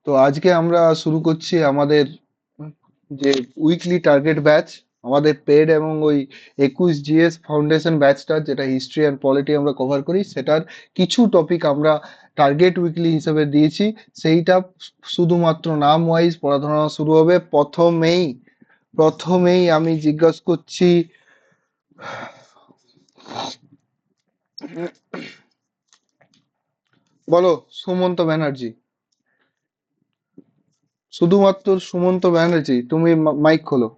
তো আজকে আমরা শুরু করছি আমাদের যে উইকলি টার্গেট ব্যাচ, আমাদের পেড এবং ওই 21 GS ফাউন্ডেশন ব্যাচটা, যেটা হিস্ট্রি অ্যান্ড পলিটি আমরা কভার করি, সেটার কিছু টপিক আমরা টার্গেট উইকলি হিসেবে দিয়েছি। সেইটা শুধুমাত্র নাম ওয়াইজ পড়াশোনা শুরু হবে। প্রথমেই আমি জিজ্ঞাসা করছি, বলো সুমন্ত ব্যানার্জি, শুধুমাত্র সুমন্ত ব্যানার্জি, তুমি মাইক খোলো।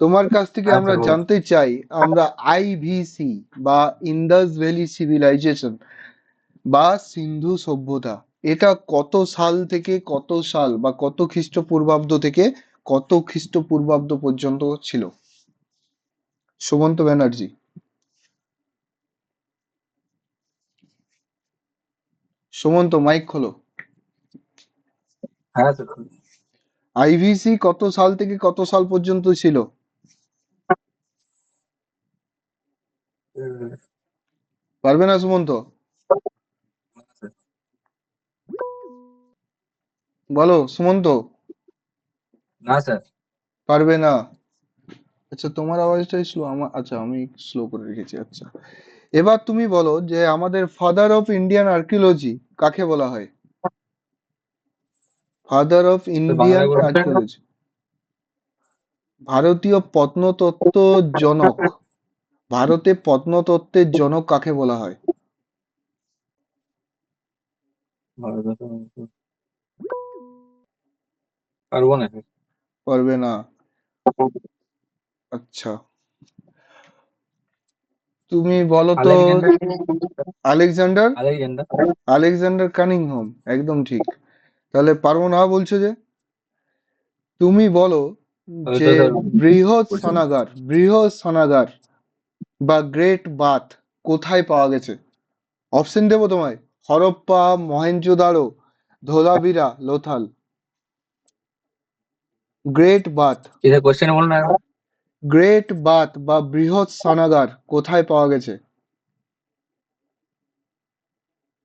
তোমার কাছ থেকে হ্যাঁ আমরা স্যার, বলুন। জানতে চাই, আমরা আইভিসি বা ইন্দাস ভ্যালি সিভিলাইজেশন বা সিন্ধু সভ্যতা, এটা কত সাল থেকে কত সাল বা কত খ্রিস্টপূর্বাব্দ থেকে কত খ্রিস্টপূর্বাব্দ পর্যন্ত ছিল? সুমন্ত ব্যানার্জি, সুমন্ত মাইক খোলো। হ্যাঁ স্যার। আইভিসি কত সাল থেকে কত সাল পর্যন্ত ছিল? উম, পারবে না সুমন্ত? বলো সুমন্ত। না স্যার। পারবে না? আচ্ছা, তোমার আওয়াজটাই স্লো, আমার আচ্ছা আমি স্লো করে রেখেছি। আচ্ছা, এবার তুমি বলো যে আমাদের ফাদার অফ ইন্ডিয়ান আর্কিওলজি কাকে বলা হয়? ফাদার অফ তো বাংলায় ইন্ডিয়ান বলুন স্যার। আর্কিওলজি, ভারতীয় প্রত্নতত্ত্ব জনক, ভারতে প্রত্নতত্ত্বের জনক কাকে বলা হয়? পারবো না স্যার। পারবে না? আচ্ছা, তুমি বলো তো। Alexander. Alexander, Alexander. Alexander Cunningham, একদম ঠিক। তাহলে পারবো না বলছো যে? তুমি বলো ওই যে তো স্যার বলছিলাম। বৃহৎ স্নানাগার বা গ্রেট বাথ কোথায় পাওয়া গেছে? অপশন দেবো তোমায়: হরপ্পা, মহেঞ্জোদারো, ধোলাভিরা, লোথাল। গ্রেট বাথ, কি স্যার, কোশ্চেন বলুন না একবার। গ্রেট বাথ বা বৃহৎ স্নানাগার কোথায় পাওয়া গেছে?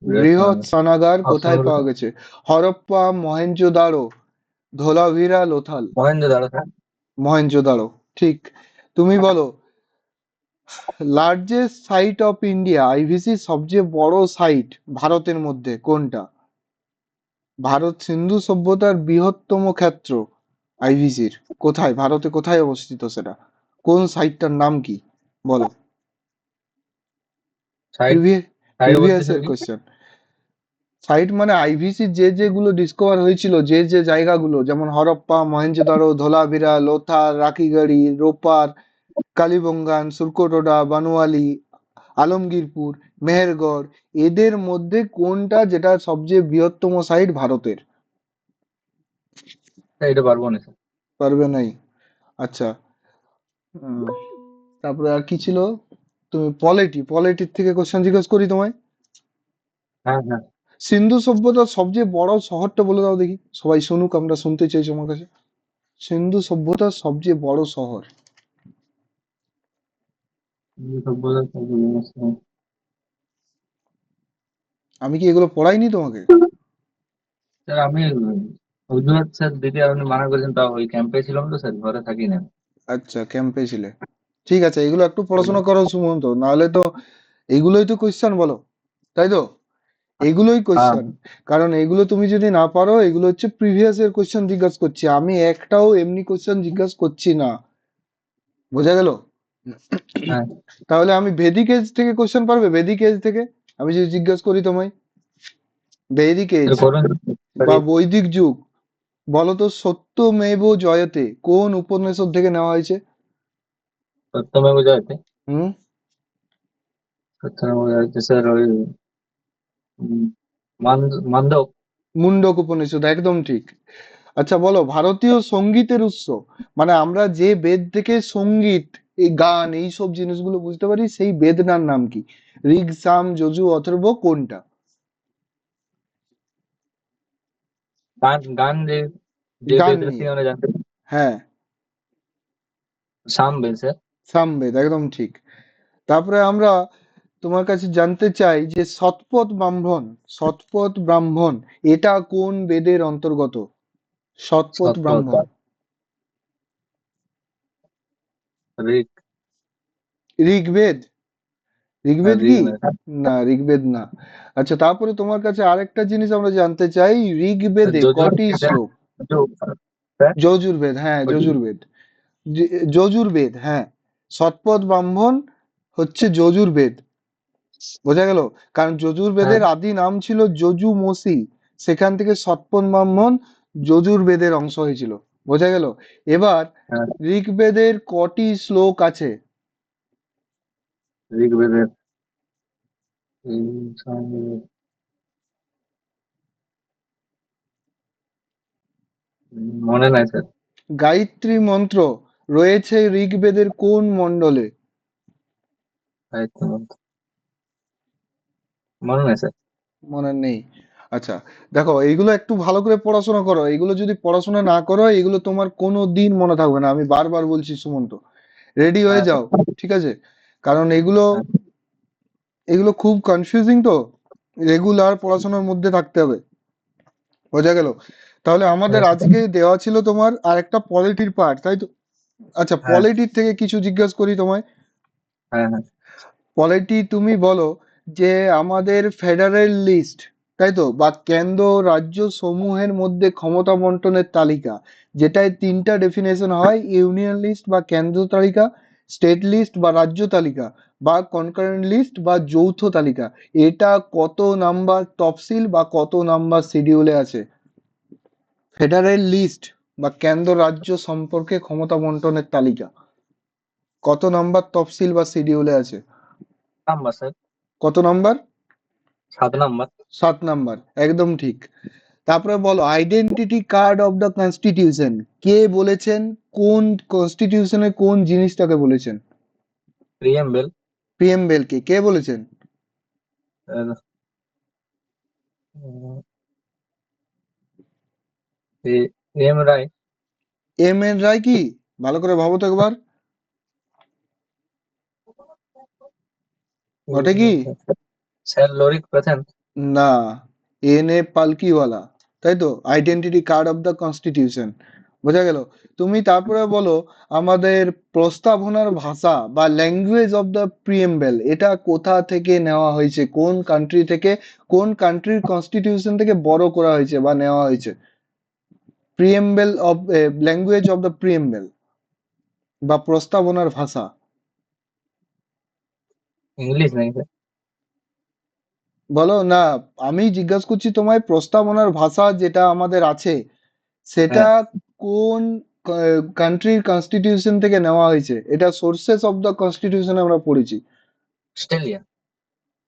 বৃহৎ স্নানাগার অপশন কোথায় গুলো পাওয়া স্যার। গেছে? হরপ্পা, মহেঞ্জোদারো, ধোলাভিরা, লোথাল। মহেন্দ্রদারো স্যার। মহেঞ্জোদারো, ঠিক। তুমি বলো largest site of India, IVC সবচেয়ে বড় সাইট ভারতের মধ্যে কোনটা? ভারত সিন্ধু সভ্যতার বৃহত্তম ক্ষেত্র আইভিসির কোথায়, ভারতে কোথায় অবস্থিত সেটা? কোন সাইটটার নাম কি? বলো। সাইড। প্রিভিয়াস সাইড বলতে প্রিভিয়াস স্যার এর কি? কোশ্চেন। সাইট মানে আইভিসি যে যেগুলো ডিসকভার হয়েছিল, যে যে জায়গাগুলো, যেমন হরপ্পা, মহেঞ্জোদারো, ধোলাভিরা, লোথাল, রাকিগড়ি, রোপার, কালিবঙ্গান, সুরকোটোডা, বানোয়ালি, আলমগীরপুর, মেহেরগড়, এদের মধ্যে কোনটা যেটা সবচেয়ে বৃহত্তম সাইট ভারতের? স্যার, এটা পারবো না স্যার। পারবে নাই? আচ্ছা, উম, তারপরে আর কি ছিল? তুমি পলিটির থেকে কোশ্চেন জিজ্ঞেস করি তোমায়। হ্যাঁ হ্যাঁ। সিন্ধু সভ্যতার সবচেয়ে বড় শহরটা বলে দাও দেখি, সবাই শুনুক, আমরা শুনতে চাই তোমার কাছে। সিন্ধু সভ্যতার সবচেয়ে বড় শহর। সভ্যতা স্যার। আমি কি এগুলো পড়াইনি তোমাকে? স্যার, আমি অজুহাত স্যার দিদি আপনি মানা করেছেন, তাও ওই ক্যাম্পে ছিলাম তো স্যার, ঘরে থাকি না। আচ্ছা, ক্যাম্পে ছিলে। ঠিক আছে, এগুলো একটু পড়াশোনা করো সুমন্ত, নাহলে তো এগুলোই তো কোশ্চেন, বলো। তাই তো? এগুলোই হ্যাঁ। কোশ্চেন। কারণ এগুলো তুমি যদি না পারো, এগুলো হচ্ছে প্রিভিয়াস এর কোশ্চেন জিজ্ঞাসা করছি, আমি একটাও এমনি কোশ্চেন জিজ্ঞাসা করছি না। বোঝা গেল? হ্যাঁ। তাহলে আমি ভেদিক এজ থেকে কোশ্চেন পারবে? ভেদিক এজ থেকে আমি যদি জিজ্ঞাসা করি তোমায়, বৈদিক এজ স্যার করুন স্যার। বা বৈদিক যুগ, বলো তো সত্যমেব জয়তে কোন উপনিষদ থেকে নেওয়া হয়েছে? সত্যমেব জয়তে। হুম? সত্যমেব জয়তে স্যার ওই মান্ডব। মুন্ডক উপনিষদ, একদম ঠিক। আচ্ছা বলো, ভারতীয় সঙ্গীতের উৎস, মানে আমরা যে বেদ থেকে সঙ্গীত, এই গান, এই সব জিনিসগুলো বুঝতে পারি, সেই বেদটার নাম কি? ঋগ, সাম, যজু, অথর্ব, কোনটা? গান গান যে যে গান বেদ থেকে নিয়ে, আমরা জানতে পারি। হ্যাঁ। সামবেদ স্যার। সামবেদ, একদম ঠিক। তারপরে আমরা তোমার কাছে জানতে চাই যে শতপথ ব্রাহ্মণ এটা কোন বেদের অন্তর্গত? শতপথ শতপথ। ব্রাহ্মণ। ঋক। ঋগ্বেদ। ঋগ্বেদ ঋক কি? না। না, ঋগ্বেদ না। আচ্ছা, তারপরে তোমার কাছে আরেকটা জিনিস আমরা জানতে চাই, ঋগ্বেদে কটি যজুর্বেদ। শ্লোক? হ্যাঁ, যজুর্বেদ, হ্যাঁ ওইটি। যজুর্বেদ। যজুর্বেদ, হ্যাঁ। শতপথ ব্রাহ্মণ হচ্ছে যজুর্বেদ। বোঝা গেল? কারণ হ্যাঁ, যজুর্বেদের আদি নাম ছিল যজুমসি। সেখান থেকে শতপথ ব্রাহ্মণ যজুর্বেদের অংশ হয়েছিল। বোঝা গেল? এবার হ্যাঁ। ঋগ্বেদের কটি শ্লোক আছে? ঋগ্বেদের এই মনে নাই স্যার। গায়ত্রী মন্ত্র রয়েছে ঋগ্বেদের কোন মণ্ডলে? গায়ত্রী মন্ত্র মনে নাই স্যার। মনে নেই? আচ্ছা, দেখো এইগুলো একটু ভালো করে পড়াশোনা করো। এগুলো যদি পড়াশোনা না করো, এগুলো তোমার কোনো দিন মনে থাকবে না। আমি বারবার বলছি সুমন্ত, রেডি হয়ে হ্যাঁ যাও। স্যার। ঠিক আছে? কারণ এগুলো হ্যাঁ, এগুলো খুব কনফিউজিং তো, রেগুলার পড়াশোনার মধ্যে থাকতে হবে। বোঝা গেল? তাহলে আমাদের হ্যাঁ স্যার। আজকে দেওয়া ছিল তোমার আরেকটা পলিটির পার্ট, তাই তো? আচ্ছা, হ্যাঁ, পলিটির থেকে কিছু জিজ্ঞাসা করি তোমায়। হ্যাঁ, হ্যাঁ। পলিটি তুমি বলো যে আমাদের ফেডারেল লিস্ট, তাই তো, বা কেন্দ্র রাজ্য সমূহের মধ্যে ক্ষমতা বন্টনের তালিকা, যেটায় তিনটা ডেফিনেশন হয়: ইউনিয়ন লিস্ট বা কেন্দ্র তালিকা, স্টেট লিস্ট বা রাজ্য তালিকা, বা কনকারেন্ট লিস্ট বা যৌথ তালিকা। এটা কত নাম্বার তফসিল বা কত নাম্বার শিডিউলে আছে? ফেডারেল লিস্ট বা কেন্দ্র রাজ্য সম্পর্কে ক্ষমতা বন্টনের তালিকা কত নাম্বার তফসিল বা শিডিউলে আছে? Number sir. কত নাম্বার? 7 নাম্বার। 7 নাম্বার, একদম ঠিক। তারপরে বলো, identity card of the constitution কে বলেছেন? কোন কনস্টিটিউশনের কোন জিনিসটাকে বলেছেন? প্রিয়েম্বেল। প্রিএমবেল কে কে বলেছেন? এম রায়। এম এন রায় কি? ভালো করে ভাবো তো একবার। ঘটে কি? স্যার লরিক প্রধান। না, এন এ পালকিওয়ালা। তাই তো, identity card of the constitution. বোঝা গেল? তুমি তারপরে বলো, আমাদের প্রস্তাবনার ভাষা বা ল্যাঙ্গুয়েজ অফ দ্য প্রিএমবেল এটা কোথা থেকে নেওয়া হয়েছে? কোন কান্ট্রি থেকে, কোন কান্ট্রির কনস্টিটিউশন থেকে বড় করা হয়েছে বা নেওয়া হয়েছে? Preamble of language of the preamble বা প্রস্তাবনার ভাষা। ইংলিশ নাকি স্যার? বলো না, আমি জিজ্ঞাসা করছি তোমায়, প্রস্তাবনার ভাষা যেটা আমাদের আছে সেটা হ্যাঁ। কোন কান্ট্রির কনস্টিটিউশন থেকে নেওয়া হয়েছে? এটা সোর্সেস অফ দ্য কনস্টিটিউশন আমরা পড়েছি। অস্ট্রেলিয়া।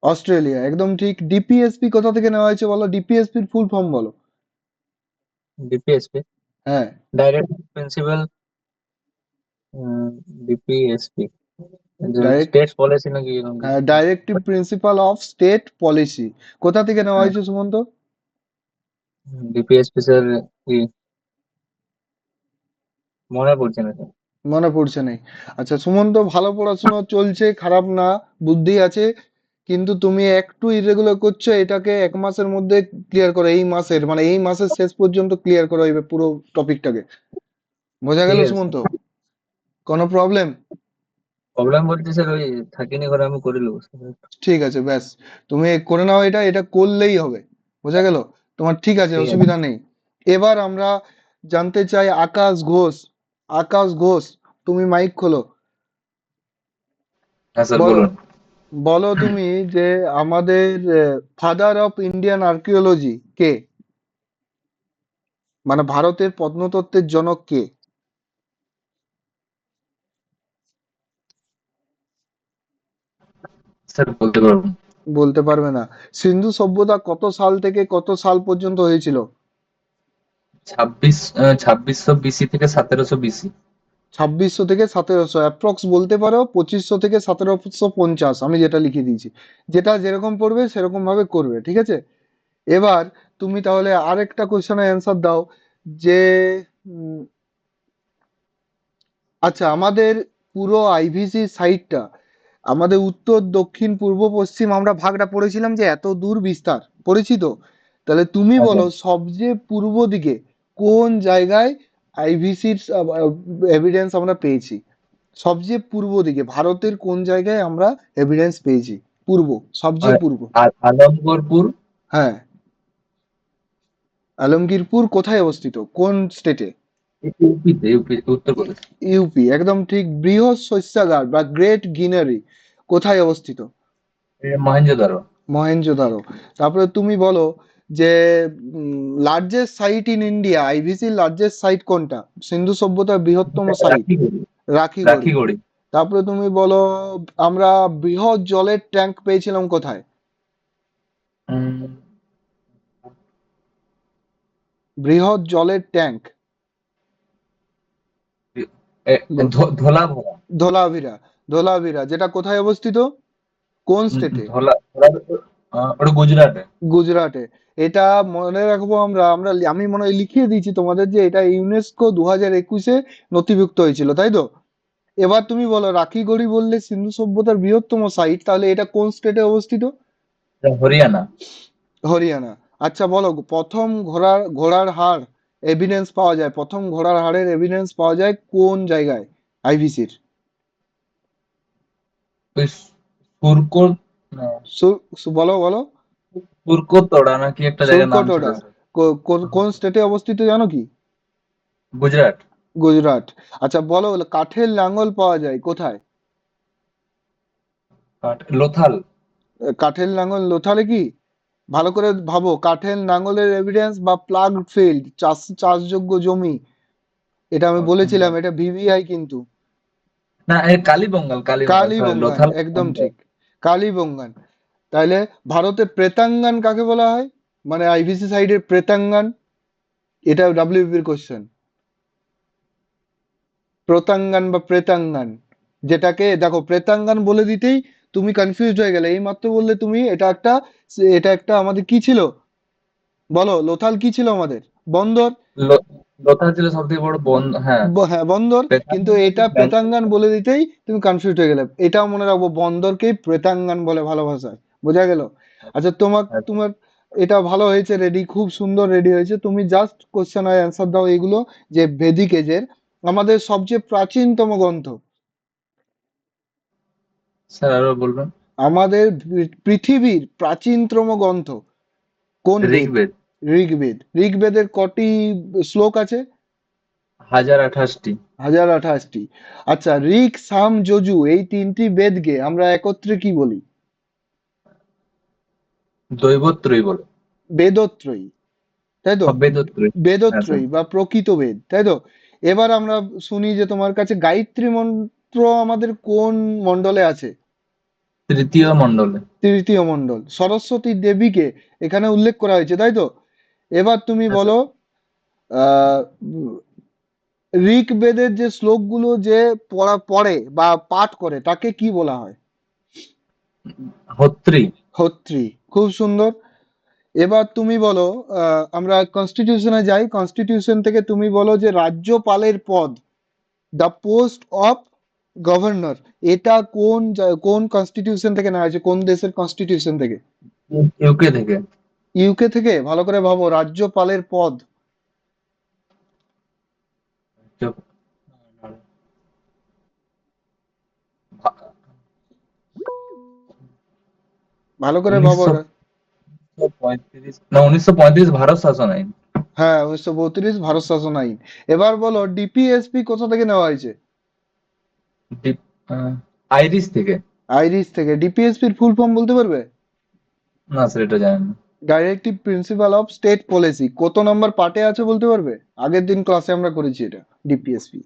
অস্ট্রেলিয়া, একদম ঠিক। ডিপিএসপি কোথা থেকে নেওয়া হয়েছে বলো, ডিপিএসপির ফুল ফর্ম বলো। ডিপিএসপি। হ্যাঁ, direct principal. DPSP direct, state policy নাকি এরকম হ্যাঁ, কিছু। Directive principle of state policy. কোথা থেকে নেওয়া হ্যাঁ। হয়েছে সুমন্ত? ডিপিএসপি স্যার কি মনে পড়ছে না স্যার। মনে পড়ছে নেই? আচ্ছা সুমন্ত, ভালো পড়াশোনা চলছে, খারাপ না, বুদ্ধি আছে, কিন্তু তুমি একটু ইরেগুলার করছো। এটাকে 1 মাসের মধ্যে ক্লিয়ার করো, এই মাসের মানে এই মাসের শেষ পর্যন্ত ক্লিয়ার করো এই পুরো টপিকটাকে। বোঝা ঠিক গেল আছে সুমন্ত? স্যার। কোনো প্রবলেম? প্রবলেম বলতে স্যার ওই থাকিনি ঘরে আমি করে নেবো স্যার। ঠিক আছে, ব্যাস। তুমি করে নাও, এটা এটা করলেই হবে। বোঝা গেল? তোমার ঠিক আছে, ঠিক আছে। অসুবিধা নেই। এবার আমরা জানতে চাই আকাশ ঘোষ। আকাশ ঘোষ, তুমি মাইক খোলো। হ্যাঁ স্যার বলো, বলুন। বলো তুমি যে আমাদের ফাদার অফ ইন্ডিয়ান আর্কিওলজি কে? মানে ভারতের প্রত্নতত্ত্বের জনক কে? স্যার বলতে পারবো না। বলতে পারবে না? সিন্ধু সভ্যতা কত সাল থেকে কত সাল পর্যন্ত হয়েছিল? 2600 বিসি থেকে 1700 বিসি। 2600 থেকে 1700, অ্যাপ্রক্স বলতে পারো 2500 থেকে 1750, আমি যেটা লিখে দিয়েছি। যেটা যেরকম পড়বে সেরকম ভাবে করবে, ঠিক আছে? এবার তুমি তাহলে আরেকটা কোশ্চেনের অ্যান্সার দাও যে উম, আচ্ছা, আমাদের পুরো আইভিসি সাইটটা আমাদের উত্তর দক্ষিণ পূর্ব পশ্চিম আমরা ভাগটা পড়েছিলাম যে এত দূর বিস্তার, পড়েছি তো। তাহলে তুমি হ্যাঁ বলো স্যার। সবচেয়ে পূর্ব দিকে কোন জায়গায় আইভিসির এভিডেন্স আমরা পেয়েছি? সবচেয়ে পূর্ব দিকে ভারতের কোন জায়গায় আমরা এভিডেন্স পেয়েছি? পূর্ব, সবচেয়ে আর পূর্ব। আলমগরপুর। হ্যাঁ, আলমগীরপুর কোথায় অবস্থিত, কোন স্টেটে? ইউপিতে, ইউপি উত্তরপ্রদেশ। ইউপি, একদম ঠিক। বৃহৎ শস্যাগার বা গ্রেট গিনারি কোথায় অবস্থিত? মহেঞ্জোদারো। মহেঞ্জোদারো। তারপরে তুমি বলো যে লার্জেস্ট সাইট ইন ইন্ডিয়া, আইভিসির লার্জেস্ট সাইট কোনটা? সিন্ধু সভ্যতার বৃহত্তম সাইট? রাখিগড়ি। রাখিগড়ি। রাখিগড়ি। তারপরে তুমি বলো আমরা বৃহৎ জলের ট্যাঙ্ক পেয়েছিলাম কোথায়? উম, বৃহৎ জলের ট্যাঙ্ক। এ, ধোলাভরা। ধোলাভিরা। ধোলাভিরা যেটা কোথায় অবস্থিত, কোন স্টেটে? ওটা গুজরাটে। গুজরাটে। এটা মনে রাখবো আমরা, আমি মনে হয় লিখিয়ে দিয়েছি তোমাদের যে এটা ইউনেস্কো 2021-এ নথিভুক্ত হয়েছিল, তাই তো? এবার তুমি বলো রাখিগড়ি বললে সিন্ধু সভ্যতার বৃহত্তম সাইট, তাহলে এটা কোন স্টেটে অবস্থিত? হরিয়ানা। হরিয়ানা। আচ্ছা বলো প্রথম ঘোড়ার হাড় এভিডেন্স পাওয়া যায়, প্রথম ঘোড়ার হাড়ের এভিডেন্স পাওয়া যায় কোন জায়গায় আইভিসির? ওই সুরকোট। না, বলো বলো। সুরকোতড়া নাকি একটা জায়গার নাম ছিল সুরকোটরা। স্যার। কোন স্টেটে অবস্থিত জানো কি? গুজরাট। গুজরাট। আচ্ছা বলো কাঠের লাঙল পাওয়া যায় কোথায়? লোথাল। কাঠের লাঙল লোথালে কি? ভালো করে ভাবো, কাঠের লাঙলের এভিডেন্স বা প্লাগ ফিল্ড, চাষযোগ্য জমি, এটা আমি বলেছিলাম, এটা ভিভিআই কিন্তু। না, কালীবঙ্গাল, কালীবঙ্গাল, সরি, কালীবঙ্গান, লোথাল একদম অন্ধ্র। ঠিক। কালীবঙ্গান। তাইলে ভারতে প্রেতাঙ্গান কাকে বলা হয়, মানে আইভিসি সাইডের প্রেতাঙ্গান? এটা ডাব্লিউবির কোশ্চেন। প্রতাঙ্গান বা প্রেতাঙ্গান, যেটাকে দেখো প্রেতাঙ্গান বলে দিতেই তুমি কনফিউজ হয়ে গেলে, এই মাত্র বললে তুমি এটা একটা আমাদের কি ছিল, বলো লোথাল কি ছিল আমাদের? বন্দর। লোথাল ছিল সব থেকে বড় হ্যাঁ। হ্যাঁ বন্দর। কিন্তু প্রেতাঙ্গন হচ্ছে এটা প্রেতাঙ্গান ব্যাঙ্গালোর। বলে দিতেই তুমি কনফিউজ হয়ে গেলে, এটাও মনে রাখবো বন্দরকেই প্রেতাঙ্গান বলে ভালো ভাষায়, বোঝা গেল? আচ্ছা আচ্ছা। তোমার এটা ভালো হয়েছে, রেডি, খুব সুন্দর রেডি হয়েছে তুমি, জাস্ট কোশ্চেন আর অ্যান্সার দাও এগুলো। যে ভেদিক এজের আমাদের সবচেয়ে প্রাচীনতম গ্রন্থ, স্যার আরো বলবেন। আমাদের পৃথিবীর প্রাচীনতম গ্রন্থ কোন বেদ? ঋগ্বেদ। ঋগ্বেদ। ঋগ্বেদের কটি শ্লোক আছে? 1028টি। 1028টি। আচ্ছা ঋক সাম যজু এই তিনটি বেদকে আমরা একত্রে কি বলি? দৈবত্রয়ী বলে। বেদত্রয়ী, তাই তো? বেদত্রয়ী। হ্যাঁ স্যার। বেদত্রয়ী বা প্রকৃত বেদ, তাই তো? এবার আমরা শুনি যে তোমার কাছে গায়ত্রী মন্ত্র আমাদের কোন মণ্ডলে আছে? তৃতীয় মণ্ডলে। তৃতীয় মণ্ডল। সরস্বতী দেবীকে এখানে উল্লেখ করা হয়েছে, তাই তো? এবার তুমি হ্যাঁ স্যার। বলো আহ ঋগ্বেদের যে শ্লোকগুলো যে পড়ে বা পাঠ করে তাকে কি বলা হয়? হত্রী। হোত্রী। খুব সুন্দর। এবার তুমি বলো আমরা কনস্টিটিউশনে যাই, কনস্টিটিউশন থেকে তুমি বলো যে রাজ্যপালের পদ, দ্য পোস্ট অফ গভর্নর, এটা কোন কনস্টিটিউশন থেকে নেওয়া হয়েছে, কোন দেশের কনস্টিটিউশন থেকে? ইউকে থেকে। ইউকে থেকে। ভালো করে ভাবো রাজ্যপালের পদ। ভালো করে ভাবো। 1935, না 1935 ভারত শাসন আইন। হ্যাঁ 1932 ভারত শাসন আইন। এবার বলো ডিপিএসপি কোথা থেকে নেওয়া হয়েছে? ডিপ- আহ, আইরিশ থেকে। আইরিশ থেকে। ডিপিএসপির ফুল ফর্ম বলতে পারবে? না স্যার, এটা জানেন না। Directive principle of state policy কত নম্বর পার্টে আছে বলতে পারবে? আগের দিন ক্লাসে আমরা করেছি এটা, ডিপিএসপি,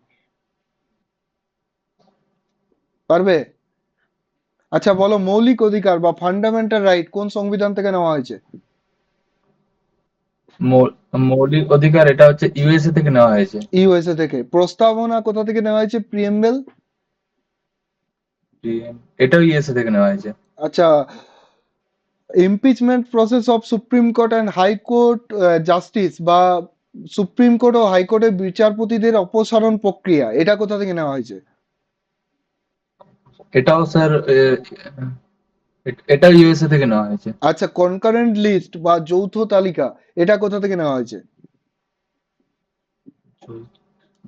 পারবে? আচ্ছা বলো মৌলিক অধিকার বা ফান্ডামেন্টাল রাইট কোন সংবিধান থেকে নেওয়া হয়েছে? মৌলিক অধিকার এটা হচ্ছে ইউএসএ থেকে নেওয়া হয়েছে। ইউএসএ থেকে। প্রস্তাবনা কোথা থেকে নেওয়া হয়েছে, প্রিএমবেল? এটাও ইউএসএ থেকে নেওয়া হয়েছে। আচ্ছা impeachment process of supreme court and high court justice বা সুপ্রিম কোর্ট ও হাইকোর্টের বিচারপতিদের অপসারণ প্রক্রিয়া, এটা কোথা থেকে নেওয়া হয়েছে? এটাও স্যার এটা ইউএসএ থেকে নেওয়া হয়েছে। আচ্ছা, কনকারেন্ট লিস্ট বা যৌথ তালিকা, এটা কোথা থেকে নেওয়া হয়েছে?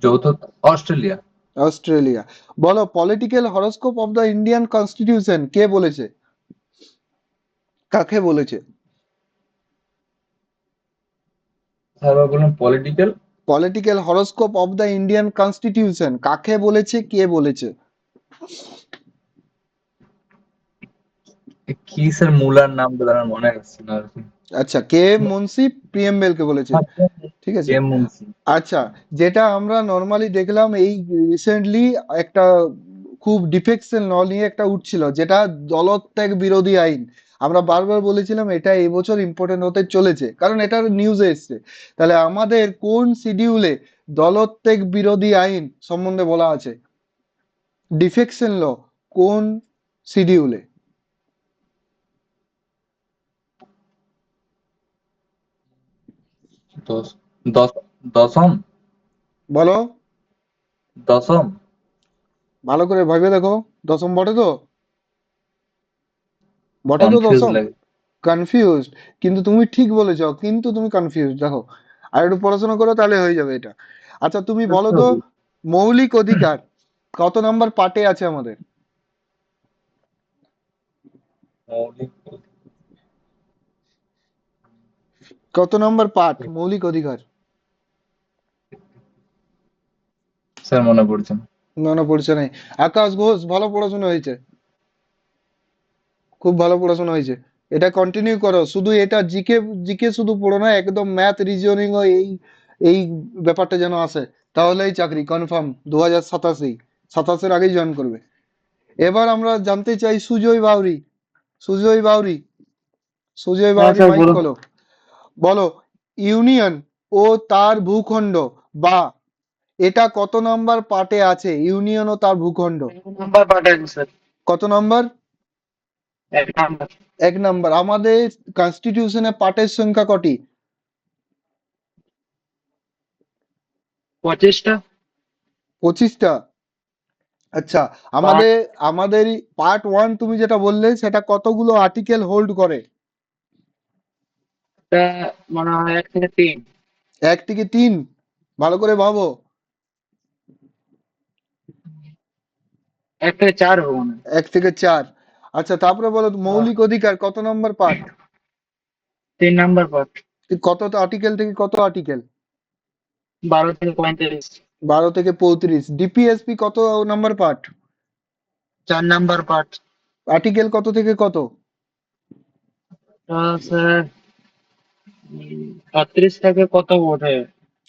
যৌথ অস্ট্রেলিয়া। অস্ট্রেলিয়া। বলো, political horoscope of the Indian constitution কে বলেছে? কাকে বলেছে? স্যার বলুন political. Political horoscope of the Indian constitution কাকে বলেছে, কে বলেছে? কি স্যার মুলার নামটা আমার মনে আসছে না আর কি। আচ্ছা, কে মুন্সি প্রিয়েম্বেলকে বলেছে। ঠিক আছে। এম মুন্সি। আচ্ছা, যেটা আমরা নর্মালি দেখলাম এই রিসেন্টলি একটা খুব ডিফেকশন ল নিয়ে একটা উঠছিল, যেটা দলত্যাগ বিরোধী আইন। আমরা বারবার বলেছিলাম এটা এবছর ইম্পর্টেন্ট হতে চলেছে, কারণ এটা নিউজে এসছে। তাহলে আমাদের কোন শিডিউলে দলত্যাগ বিরোধী আইন সম্বন্ধে বলা আছে? ডিফেকশন ল কোন শিডিউলে? দশ দশ দশম। বলো, দশম। ভালো করে ভেবে দেখো। দশম বটে তো? বটে তো কনফিউজ দশম? লাগে। কনফিউজড? কিন্তু তুমি ঠিক বলেছো, কিন্তু তুমি কনফিউজ দেখো। আর একটু পড়াশোনা করো, তাহলে হয়ে যাবে এটা। আচ্ছা, তুমি বলো তো, মৌলিক অধিকার কত নাম্বার পার্টে আছে আমাদের? মৌলিক কত নাম্বার পার্ট মৌলিক অধিকার? স্যার মনে পড়ছে না। মনে পড়ছে নাই? আকাশ ঘোষ, ভালো পড়াশোনা হয়েছে, খুব ভালো পড়াশোনা হয়েছে। এটা কন্টিনিউ করো, শুধু এটা জিকে জিকে শুধু পড়ো না, একদম ম্যাথ রিজনিং ও এই এই ব্যাপারটা যেন আসে, তাহলেই চাকরি কনফার্ম 2027। 27-এর আগেই জয়েন করবে। এবার আমরা জানতে চাই সুজয় বাউরি। সুজয় বাউরি, সুজয় হ্যাঁ বাউরি স্যার মাইক বলুন। খোলো। বলো, ইউনিয়ন ও তার ভূখণ্ড, বা এটা কত নাম্বার পার্টে আছে, ইউনিয়ন ও তার ভূখণ্ড? নাম্বার পাঠান স্যার। কত নাম্বার? এক নাম্বার। 1 নাম্বার। আমাদের কনস্টিটিউশনে পার্টের সংখ্যা কটি? 25টা। 25টা। আচ্ছা, পার্ট আমাদের আমাদের পার্ট 1 তুমি যেটা বললে, সেটা কতগুলো আর্টিকেল হোল্ড করে? টা মনে হয় 1 থেকে 3। 1 থেকে 3? ভালো করে ভাবো। 1 থেকে 4 হবে মনে হয়। 1 থেকে 4। আচ্ছা, তারপরে বলো, মৌলিক অধিকার কত নম্বর পার্ট? 3 number part. কত আর্টিকেল থেকে কত আর্টিকেল? 12 থেকে 35। 12 থেকে 35। ডিপিএসপি কত number part? 4 number part. Article কত থেকে কত? স্যার 36 থেকে কত ওঠে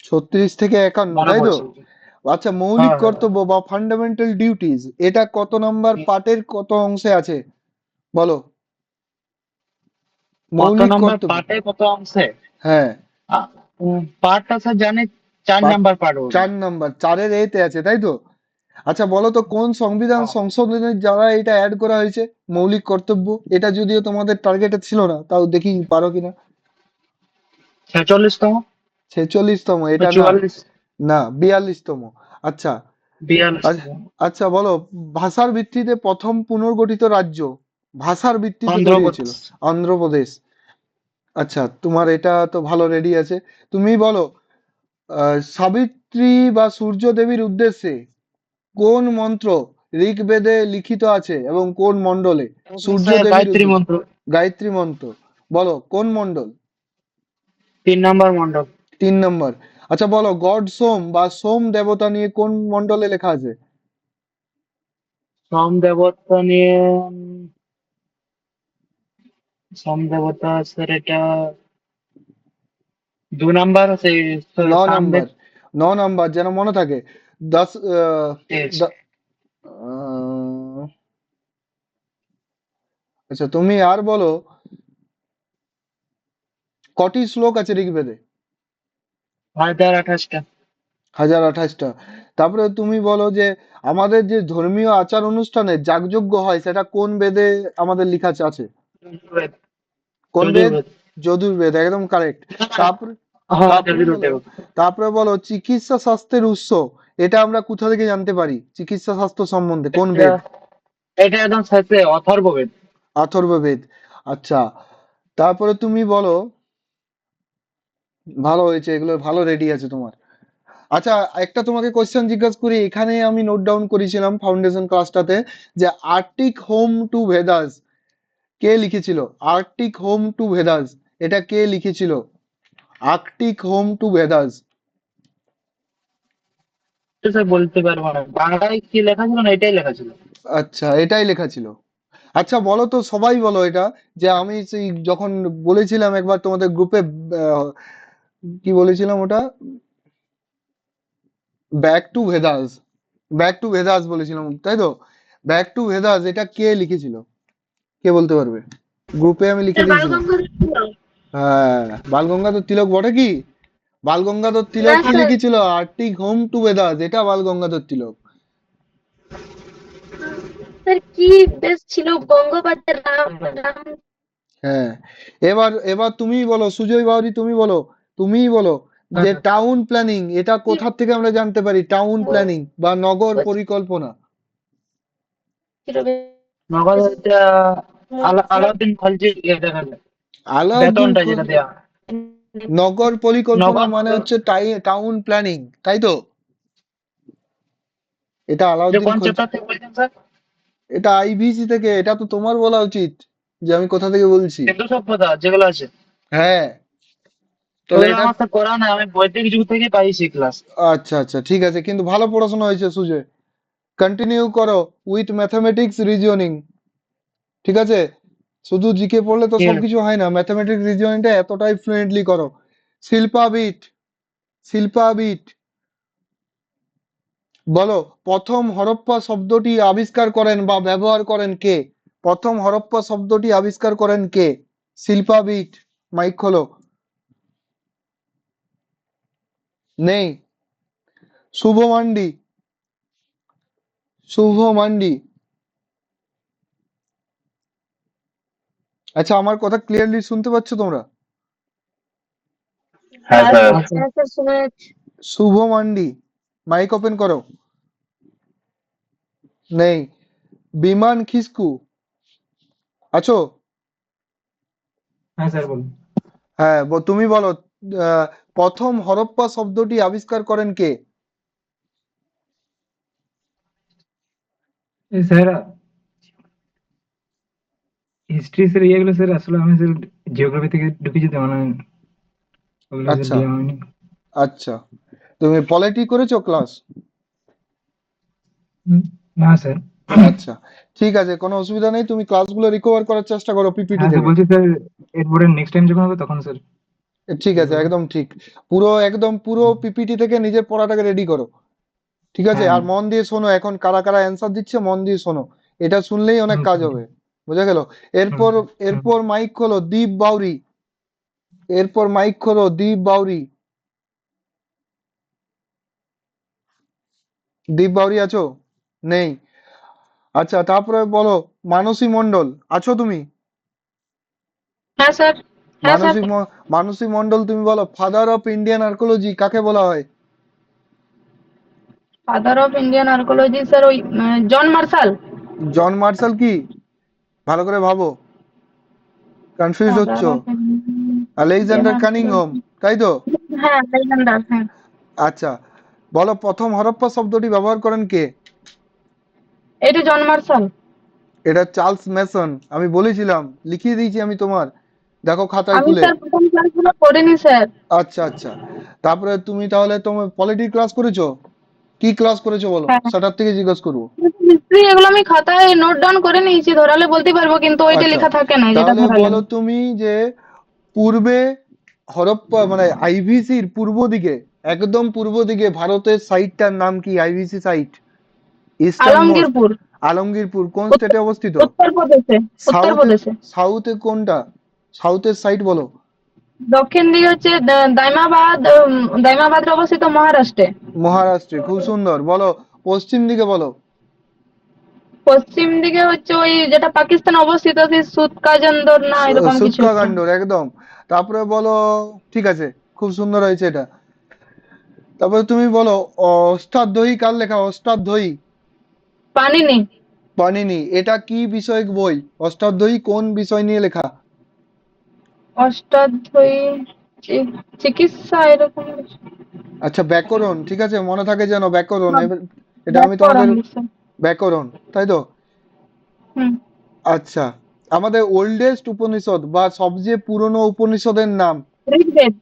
36 থেকে 51, মনে তাই তো? পড়ছে না। আচ্ছা, মৌলিক হ্যাঁ হ্যাঁ। কর্তব্য বা ফান্ডামেন্টাল ডিউটিজ, এটা কত নাম্বার পার্টের কত অংশে আছে? বলো, কত মৌলিক নাম্বার কর্তব্য। পার্টে কত অংশে? হ্যাঁ। পার্টটা স্যার জানি। চার পার্ট নাম্বার পার্ট হবে। 4 নাম্বার, 4-এর এতে আছে, তাই তো? আচ্ছা, বলো তো, কোন সংবিধান হ্যাঁ। সংশোধনের দ্বারা এটা অ্যাড করা হয়েছে, মৌলিক কর্তব্য? এটা যদিও তোমাদের টার্গেটে ছিল না, তাও দেখি পারো কিনা। 46তম। 46তম? বা এটা না। 44। না, 42তম। আচ্ছা। 42তম। আচ্ছা। আচ্ছা, বলো, ভাষার ভিত্তিতে প্রথম পুনর্গঠিত রাজ্য, ভাষার ভিত্তিতে তৈরি হয়েছিল? অন্ধ্রপ্রদেশ। অন্ধ্রপ্রদেশ। আচ্ছা, তোমার এটা তো ভালো রেডি আছে। তুমি বলো, সাবিত্রী বা সূর্য দেবীর উদ্দেশ্যে কোন মন্ত্র ঋগ্বেদে লিখিত আছে এবং কোন মণ্ডলে? সূর্য স্যার দেবীর গায়ত্রী উদ্দেশ্যে মন্ত্র। গায়ত্রী মন্ত্র। বলো, কোন মণ্ডল? 3 নাম্বার মণ্ডপ। 3 নম্বর। আচ্ছা, বলো, গড সোম বা সোম দেবতা নিয়ে কোন মণ্ডলে লেখা আছে? সোম দেবতা নিয়ে সোম দেবতা স্যার এটা 2 নাম্বার সেই 9 নম্বর। সামবেদ। 9 নম্বর, যেন মনে থাকে। 10। তেজ। আচ্ছা, তুমি আর বলো, কটি শ্লোক আছে ঋগ্বেদে? 1028টা। 1028টা। তারপরে তুমি বলো যে আমাদের যে ধর্মীয় আচার অনুষ্ঠানে যাগযজ্ঞ হয়, সেটা কোন বেদে আমাদের লেখা আছে? যজুর্বেদ। কোন বেদ? যজুর্বেদ। যজুর্বেদ, একদম কারেক্ট। তারপরে হ্যাঁ তারপরে বলো যজুর্বেদ। তারপরে বলো, চিকিৎসা শাস্ত্রের উৎস, এটা আমরা কোথা থেকে জানতে পারি? চিকিৎসা শাস্ত্র সম্বন্ধে কোন এটা বেদ? এটা একদম শেষে অথর্ববেদ। অথর্ববেদ। আচ্ছা, তারপরে তুমি বলো। ভালো হয়েছে, এগুলো ভালো রেডি আছে তোমার। আচ্ছা, একটা তোমাকে কোশ্চেন জিজ্ঞাসা করি, এখানে আমি নোট ডাউন করেছিলাম ফাউন্ডেশন ক্লাসটাতে, যে আর্কটিক হোম টু ভেদাস কে লিখেছিল? আর্কটিক হোম টু ভেদাস, এটা কে লিখেছিল? Arctic home to Vedas. তো স্যার বলতে পারবো না, বাংলায় কি লেখা ছিল না এটাই লেখা ছিল। আচ্ছা, এটাই লেখা ছিল। আচ্ছা বলো তো, সবাই বলো এটা, যে আমি সেই যখন বলেছিলাম একবার তোমাদের গ্রুপে, কি বলেছিলাম ওটা, back to Vedas, back to Vedas বলেছিলাম, তাই তো? ব্যাক টু ভেদাস এটা কে লিখেছিল? কে বলতে পারবে? গ্রুপে আমি লিখে দিয়েছিলাম। বালগঙ্গাধর তিলক। হ্যাঁ, বালগঙ্গাধর তিলক বটে কি? বালগঙ্গাধর না তিলক কি স্যার, লিখেছিল? আর্টিক হোম টু ভেদাস, এটা বালগঙ্গাধর তিলক। স্যার কি বেশ ছিল গঙ্গোপাধ্যায় রাম রাম। হ্যাঁ, এবার এবার তুমিই বলো, সুজয় বাউরি তুমি বলো, তুমিই বলো, হ্যাঁ যে স্যার। টাউন প্ল্যানিং এটা কি কোথা থেকে আমরা জানতে পারি? টাউন প্ল্যানিং বা নগর পরিকল্পনা। ছিল নগদ বেশ হচ্ছে আলাউদ্দিন খলজি এটা থাকে, আলাউদ্দিন বেতনটা যেটা দেওয়া। নগর পরিকল্পনা নগদ মানে হচ্ছে টাউন প্ল্যানিং, তাই তো? এটা এটা আলাউদ্দিন কোন খলজি। চ্যাপ্টার থেকে বলছেন স্যার? এটা আইভিসি থেকে, এটা তো তোমার বলা উচিত যে আমি কোথা থেকে বলছি। সিন্ধু সভ্যতা যেগুলো আছে হ্যাঁ, তাহলে ওগুলো এটা। আমার স্যার করা নাই, আমি বৈদিক যুগ থেকে পাইছি ক্লাস। আচ্ছা আচ্ছা, ঠিক আছে, কিন্তু ভালো পড়াশোনা হয়েছে সুজয়। কন্টিনিউ করো উইথ ম্যাথামেটিক্স রিজনিং, ঠিক আছে? শুধু জিকে পড়লে তো ঠিক আছে। সবকিছু হয় না, ম্যাথামেটিক্স রিজনিংটা এতটাই ফ্লুয়েন্টলি করো। শিল্পা বিট, শিল্পা বিট বলো, প্রথম হরপ্পা শব্দটি আবিষ্কার করেন বা ব্যবহার করেন কে? প্রথম হরপ্পা শব্দটি আবিষ্কার করেন কে? শিল্পা বিট, মাইক খোলো। নেই। শুভ মান্ডি, শুভ মান্ডি। আচ্ছা, আমার কথা ক্লিয়ারলি শুনতে পাচ্ছ তোমরা? হ্যাঁ হ্যাঁ স্যার। হ্যাঁ স্যার শুনে যাচ্ছি। শুভ মান্ডি, মাইক ওপেন করো। নেই। বিমান খিস্কু, আছো? হ্যাঁ স্যার বলুন। হ্যাঁ, তুমি বলো, প্রথম হরপ্পা শব্দটি আবিষ্কার করেন কে? স্যার হিস্ট্রি স্যার ইয়েগুলো স্যার আসলে আমি স্যার জিওগ্রাফি থেকে ঢুকেছি তো মানে ওগুলো স্যার আচ্ছা দেওয়া হয়নি। আচ্ছা, তুমি পলিটি করেছো ক্লাস? হুম, না স্যার। আচ্ছা, ঠিক আছে, কোনো অসুবিধা নেই, তুমি ক্লাসগুলো রিকভার করার চেষ্টা করো পিপিটি হ্যাঁ স্যার থেকে। বলছি স্যার এরপরে নেক্সট টাইম যখন হবে তখন স্যার ঠিক আছে, এগুলো- একদম ঠিক। একদম পুরো হুম, পিপিটি থেকে নিজের পড়াটাকে রেডি করো, ঠিক আছে? হ্যাঁ আর মন দিয়ে শোনো, এখন কারা কারা অ্যান্সার দিচ্ছে মন দিয়ে শোনো, এটা শুনলেই অনেক হুম কাজ স্যার, হবে। বুঝা গেল? হুম এরপর, হুম। এরপর মাইক খোলো দীপ বাউরি, এরপর মাইক খোলো দীপ বাউরি। দীপ বাউরি আছো? নেই। আচ্ছা, তারপরে বলো, মানসী মণ্ডল, আছো তুমি? হ্যাঁ স্যার। হ্যাঁ স্যার। মানসী মণ্ডল তুমি বলো, ফাদার অফ ইন্ডিয়ান আর্কোলজি কাকে বলা হয়? Father of Indian archaeology sir ওই জন মার্শাল। জন মার্শাল কি? ভালো করে ভাবো, কনফিউজ হচ্ছ। Father of Indian Alexander Cunningham, archaeology. তাই তো? হ্যাঁ আলেকজান্ডার, হ্যাঁ। আচ্ছা, বলো, প্রথম হরপ্পা শব্দটি ব্যবহার করেন কে? এটা জন মার্শাল। এটা চার্লস ম্যাসন, আমি বলেছিলাম, লিখিয়ে দিয়েছি আমি তোমার, দেখো খাতায় আমি খুলে। স্যার প্রথম ক্লাসগুলো করিনি স্যার। আচ্ছা আচ্ছা, তারপরে তুমি তাহলে তোমার পলিটি ক্লাস করেছো? কি ক্লাস করেছো বলো, হ্যাঁ, সেটার থেকে জিজ্ঞেস করবো। হিস্ট্রি এগুলো আমি খাতায় নোট ডাউন করে নিয়েছি, ধরালে বলতে পারবো, কিন্তু ওইটা আচ্ছা, লেখা থাকে না যেটা তাহলে ধরালেন। বলো তুমি, যে পূর্বে হরপ্পা মানে আইভিসির পূর্ব দিকে, একদম পূর্ব দিকে ভারতের সাইটটার নাম কি? IVC site easternmost. Alamgirpur. Alamgirpur কোন উত্তর স্টেটে অবস্থিত? উত্তরপ্রদেশে। সাউথে, উত্তরপ্রদেশে। সাউথে কোনটা? সাউথের সাইট বলো। দক্ষিণ দিকে হচ্ছে দাইমাবাদ, দাইমাবাদে অবস্থিত মহারাষ্ট্রে। মহারাষ্ট্রে, খুব সুন্দর, বলো। পশ্চিম দিকে বলো। পশ্চিম দিকে হচ্ছে ওই যেটা পাকিস্তান অবস্থিত, সেই সুতকাজন্দর না এরকম কিছু সুতকা একটা। গান্ডোর, একদম। তারপরে বলো, ঠিক আছে, খুব সুন্দর হয়েছে এটা। তারপরে তুমি বলো, অষ্টাধ্যায়ী কার লেখা? অষ্টাধ্যায়ী, পানিনি। পানিনি। এটা কি বিষয়ক বই? অষ্টাধ্যায়ী কোন বিষয় নিয়ে লেখা? অষ্টাধ্যায়ী চিকিৎসা এরকম কিছু। আচ্ছা, ব্যাকরণ, ঠিক আছে, মনে থাকে যেন ব্যাকরণ। হ্যাঁ, এটা আমি তোমাদের ব্যাকরণ বিষয়। ব্যাকরণ, তাই তো? হুম। আচ্ছা, আমাদের ওল্ডেস্ট উপনিষদ বা সবচেয়ে পুরনো উপনিষদের নাম? ঋগ্বেদ।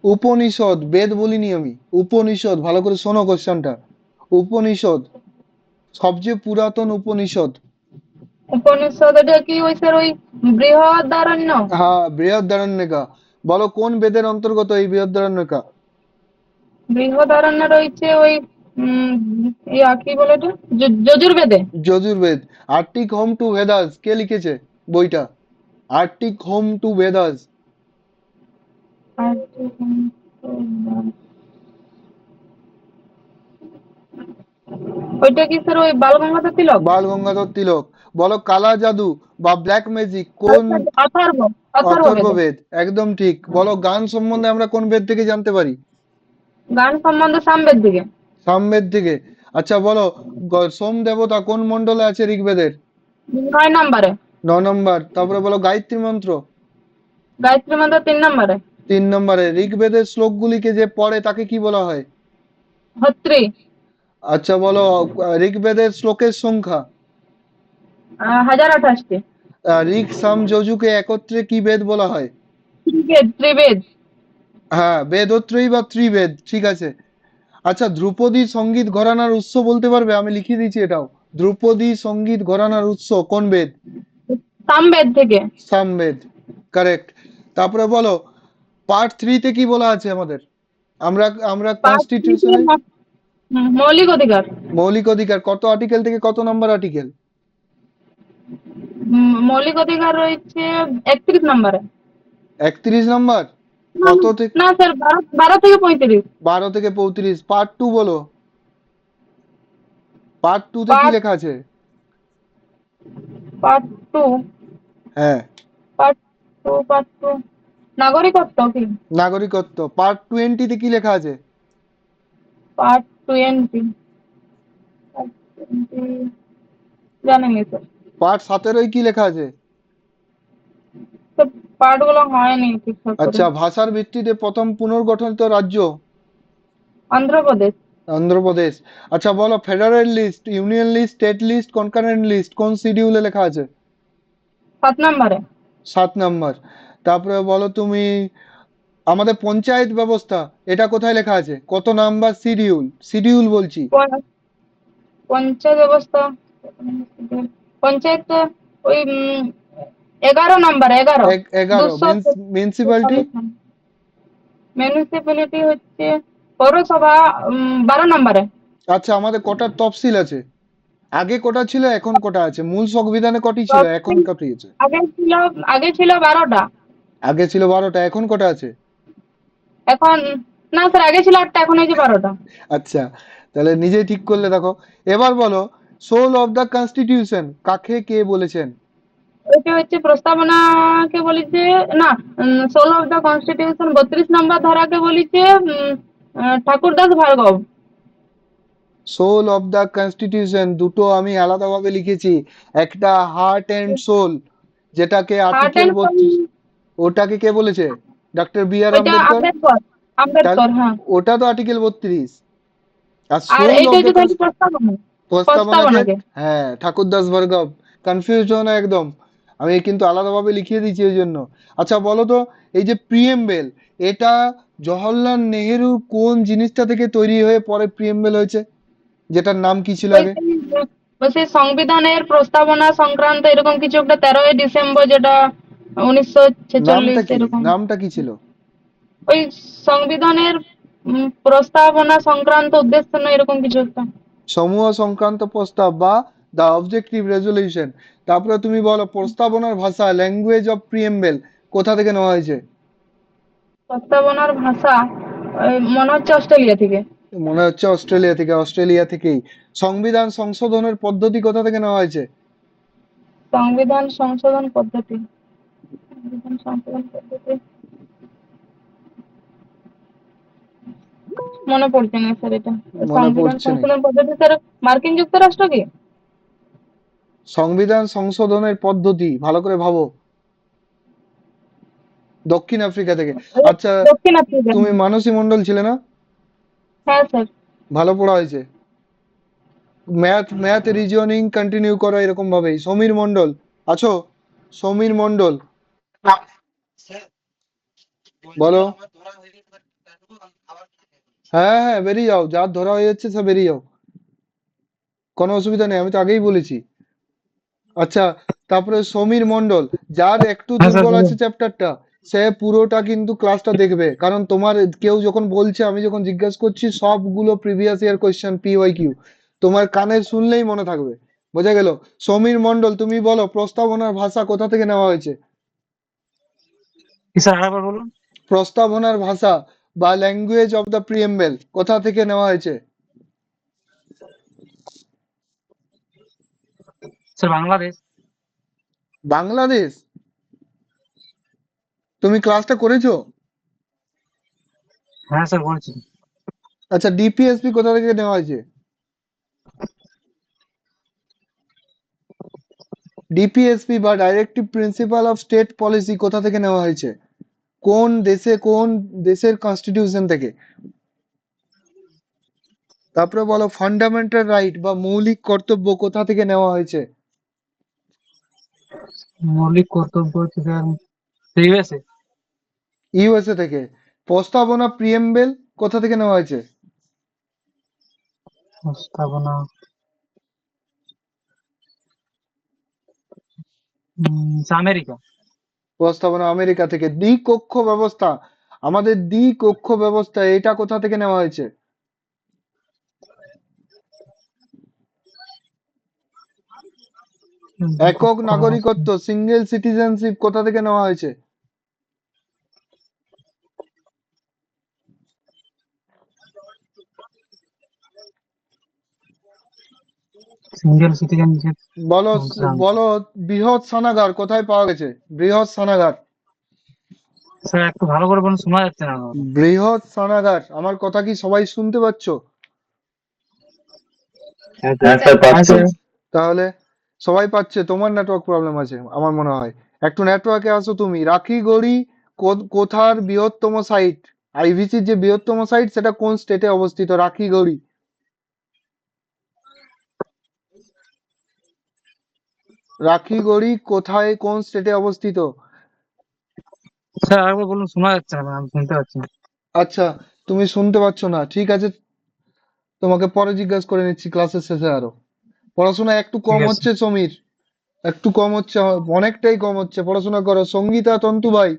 উপনিষদ, বেদ বলিনি আমি। উপনিষদ, ভালো করে শোনো কোশ্চেনটা। উপনিষদ, সবচেয়ে পুরাতন উপনিষদ। উপনিষদ এটা কি ওই স্যার ওই বৃহদারণ্য? হ্যাঁ, বৃহদারণ্যকা। বলো কোন বেদের অন্তর্গত এই বৃহদারণ্যকা? বৃহদারণ্য রয়েছে ওই কি বলে এটা, যজুর্বেদে। Yajurveda. Arctic home to Vedas কে লিখেছে বইটা? Arctic home to Vedas. আর ওইটা কি স্যার ওই বালগঙ্গাধর তিলক? বাল গঙ্গাধর তিলক। বলো কালা জাদু বা ব্ল্যাক ম্যাজিক কোন? অথর্ব। অথর্ববেদে। অথর্ববেদ, একদম ঠিক। বলো গান সম্বন্ধে আমরা কোন বেদ থেকে জানতে পারি? গান সম্বন্ধে সামবেদ দিকে। সামবেদ থেকে। আচ্ছা বলো, সোম দেবতা কোন মণ্ডলে আছে ঋগ্বেদের? 9 নম্বরে। 9 নম্বর। তারপরে বলো গায়ত্রী মন্ত্র? গায়ত্রী মন্ত্র 3 নম্বরে। 3 নম্বরে। ঋগ্বেদের শ্লোকগুলিকে যে পড়ে তাকে কি বলা হয়? হত্রী। আচ্ছা বলো, ঋগ্বেদের শ্লোকের সংখ্যা? 1028টি। ঋক সাম যজুকে একত্রে কি বেদ বলা হয়? ত্রিবেদ। হ্যাঁ, বেদত্রয়ী বা ত্রিবেদ, ঠিক আছে। আচ্ছা, ধ্রুপদী সঙ্গীত ঘরানার উৎস বলতে পারবে? আমি লিখে দিচ্ছি এটাও। ধ্রুপদী সঙ্গীত ঘরানার উৎস কোন বেদ? সামবেদ থেকে। সামবেদ, কারেক্ট। তারপরে বলো, পার্ট 3-তে কি বলা আছে আমাদের? আমরা আমরা পাঁচ থেকে কনস্টিটিউশনে মৌলিক অধিকার। মৌলিক অধিকার কত আর্টিকেল থেকে কত নাম্বার আর্টিকেল? মৌলিক অধিকার রয়েছে 31 নম্বরে। 31 নম্বর। না কত থেকে? না স্যার, 12 থেকে 35। 12 থেকে 35। পার্ট 2 বলো। পার্ট 2-তে কি পার্ট লেখা আছে? পার্ট টু হ্যাঁ, পার্ট টু নাগরিকত্ব কি? নাগরিকত্ব। পার্ট 20-তে কি লেখা আছে? পার্ট 20। জানেন স্যার। পার্ট 17-য় কি লেখা আছে? সব পার্ট গুলো হয়নি ঠিকঠাক করে। আচ্ছা, ভাষার ভিত্তিতে প্রথম পুনর্গঠিত রাজ্য? অন্ধ্রপ্রদেশ। অন্ধ্রপ্রদেশ। আচ্ছা বলো, federal list, union list, state list, concurrent list কোন শিডিউলে লেখা আছে? 7 নম্বরে। 7 নম্বর। তারপরে বলো তুমি, আমাদের পঞ্চায়েত ব্যবস্থা এটা কোথায় লেখা আছে? কত নাম্বার শিডিউল? শিডিউল বলছি। পঞ্চায়েত ব্যবস্থা। পঞ্চায়েত ওই 11 নম্বরে। 11। 11। 200। মিউনিসিপ্যালিটি? মিউনিসিপ্যালিটি হচ্ছে পৌরসভা 12 নম্বরে। আচ্ছা, আমাদের কটা তফসিল আছে? আগে কটা ছিল, এখন কটা আছে? মূল সংবিধানে কটি ছিল, এখন তফসিল কটি আছে? আগে ছিল 12টা। আগে ছিল 12টা, এখন কটা আছে? এখন না স্যার, আগে ছিল 8টা, এখন হয়েছে 12টা। আচ্ছা, তাহলে নিজেই ঠিক করলে দেখো। এবার বলো, সোল অফ দ্য কনস্টিটিউশন কাকে কে বলেছেন? ওইটা হচ্ছে প্রস্তাবনাকে বলেছে। না, সোল অফ দ্য কনস্টিটিউশন 32 নম্বর ধারাকে বলেছে ঠাকুরদাস ভার্গব। সোল অফ দ্য কনস্টিটিউশন দুটো আমি আলাদাভাবে লিখেছি। একটা হার্ট অ্যান্ড সোল, যেটাকে হার্ট আর্টিকেল অ্যান্ড সোল। 32, ওটাকে কে বলেছে? Doctor B.R. ওইটা আম্বেদকর। আম্বেদকর। তাহলে আম্বেদকর, হ্যাঁ। ওটা তো আর্টিকেল 32। আর আর সোল এইটা অফ দ্য হচ্ছে তাহলে প্রস্তাবনা। প্রস্তাবনাকে, প্রস্তাবনাকে। হ্যাঁ, ঠাকুরদাস ভার্গব। কনফিউজ হও না একদম, আমি কিন্তু আলাদাভাবে লিখিয়ে দিয়েছি ওই জন্য। আচ্ছা বলো তো, এই যে প্রিএমবেল, এটা জওহরলাল নেহেরুর কোন জিনিসটা থেকে তৈরি হয়ে পরে প্রিএমবেল হয়েছে? যেটার নাম কি ছিল ওই আগে? সেই সংবিধানের প্রস্তাবনা সংক্রান্ত এরকম কিছু একটা 13ই ডিসেম্বর, যেটা 1946 নামটা কি? এরকম। নামটা কি ছিল? ওই সংবিধানের প্রস্তাবনা সংক্রান্ত উদ্দেশ্য না, এরকম কিছু একটা। সমূহ সংক্রান্ত প্রস্তাব বা দা অবজেক্টিভ রেজলিউশন। তারপরে তুমি বলো, প্রস্তাবনার ভাষা, ল্যাঙ্গুয়েজ অফ প্রিএমবেল কোথা থেকে নেওয়া হয়েছে? প্রস্তাবনার ভাষা মনে হচ্ছে অস্ট্রেলিয়া থেকে। মনে হচ্ছে অস্ট্রেলিয়া থেকে। অস্ট্রেলিয়া থেকেই। সংবিধান সংশোধনের পদ্ধতি কোথা থেকে নেওয়া হয়েছে? সংবিধান সংশোধন পদ্ধতি। সংবিধান সংশোধন পদ্ধতি মনে পড়ছে না স্যার এটা। মনে সংবিধান পড়ছে না। সংশোধন পদ্ধতি স্যার মার্কিন যুক্তরাষ্ট্র কি? সংবিধান সংশোধনের পদ্ধতি ভালো করে ভাবো। দক্ষিণ আফ্রিকা থেকে। আচ্ছা, দক্ষিণ আফ্রিকা। তুমি মানসী মণ্ডল ছিলে না? হ্যাঁ স্যার। ভালো পড়া হয়েছে। ম্যাথ ম্যাথ রিজনিং কন্টিনিউ করো এরকম ভাবেই। সমীর মণ্ডল আছো? সমীর মণ্ডল বলো। হ্যাঁ হ্যাঁ, বেরিয়ে যাও, যার ধরা হয়ে যাচ্ছে সে বেরিয়ে যাও, কোনো অসুবিধা নেই, আমি তো আগেই বলেছি। আচ্ছা, তারপরে সমীর মণ্ডল, যার একটু হ্যাঁ স্যার দুর্বল বলুন। আছে চ্যাপ্টারটা, সে পুরোটা কিন্তু ক্লাসটা দেখবে, কারণ তোমার কেউ যখন বলছে, আমি যখন জিজ্ঞাসা করছি, সবগুলো প্রিভিয়াস ইয়ার কোয়েশ্চেন PYQ, তোমার কানে শুনলেই মনে থাকবে। বোঝা গেল? সমীর মণ্ডল, তুমি বলো প্রস্তাবনার ভাষা কোথা থেকে নেওয়া হয়েছে? কি স্যার আরেকবার বলুন। প্রস্তাবনার ভাষা বা ল্যাঙ্গুয়েজ অফ দ্য প্রিএম্বেল কোথা থেকে নেওয়া হয়েছে? স্যার বাংলাদেশ। বাংলাদেশ? তুমি ক্লাসটা করেছো? হ্যাঁ স্যার বলছি। আচ্ছা, DPSP কোথা থেকে নেওয়া হয়েছে? ডিপিএসপি বা directive principle of state policy কোথা থেকে নেওয়া হয়েছে? কোন দেশের কনস্টিটিউশন থেকে? তারপরে বলো, ফান্ডামেন্টাল রাইট বা মৌলিক কর্তব্য কোথা থেকে নেওয়া হয়েছে? মৌলিক কর্তব্য হচ্ছে স্যার ইউএসএ। USA থেকে। প্রস্তাবনা প্রিএম্বেল কোথা থেকে নেওয়া হয়েছে? প্রস্তাবনা আমেরিকা। প্রস্তাবনা আমেরিকা থেকে। দ্বিকক্ষ ব্যবস্থা, আমাদের দ্বিকক্ষ ব্যবস্থা, এটা কোথা থেকে নেওয়া হয়েছে? একক নাগরিকত্ব, সিঙ্গেল সিটিজেনশিপ কোথা থেকে নেওয়া হয়েছে? Single citizenship. বলো বলো, বৃহৎ স্নানাগার কোথায় পাওয়া গেছে? বৃহৎ স্নানাগার। স্যার একটু ভালো করে বলুন, শোনা যাচ্ছে না আমার। বৃহৎ স্নানাগার, আমার কথা কি সবাই শুনতে পাচ্ছ? হ্যাঁ স্যার পাচ্ছি। তাহলে সবাই পাচ্ছে, তোমার নেটওয়ার্ক প্রবলেম আছে আমার মনে হয়। একটু নেটওয়ার্কে আসো তুমি। রাখিগড়ি কোথার বৃহত্তম সাইট? IVCর যে বৃহত্তম সাইট, সেটা কোন স্টেটে অবস্থিত? রাখিগড়ি। রাখিগড়ি কোথায়, কোন স্টেটে অবস্থিত? স্যার আরেকবার বলুন, শোনা যাচ্ছে না, আমি শুনতে পাচ্ছি না। আচ্ছা, তুমি শুনতে পাচ্ছ না, ঠিক আছে, তোমাকে পরে জিজ্ঞাসা করে নিচ্ছি ক্লাসের শেষে। আরো পড়াশোনা একটু ঠিক কম আছে। হচ্ছে সমীর, একটু কম হচ্ছে, অনেকটাই কম হচ্ছে। পড়াশোনা করো। সঙ্গীতা তন্তু ভাই,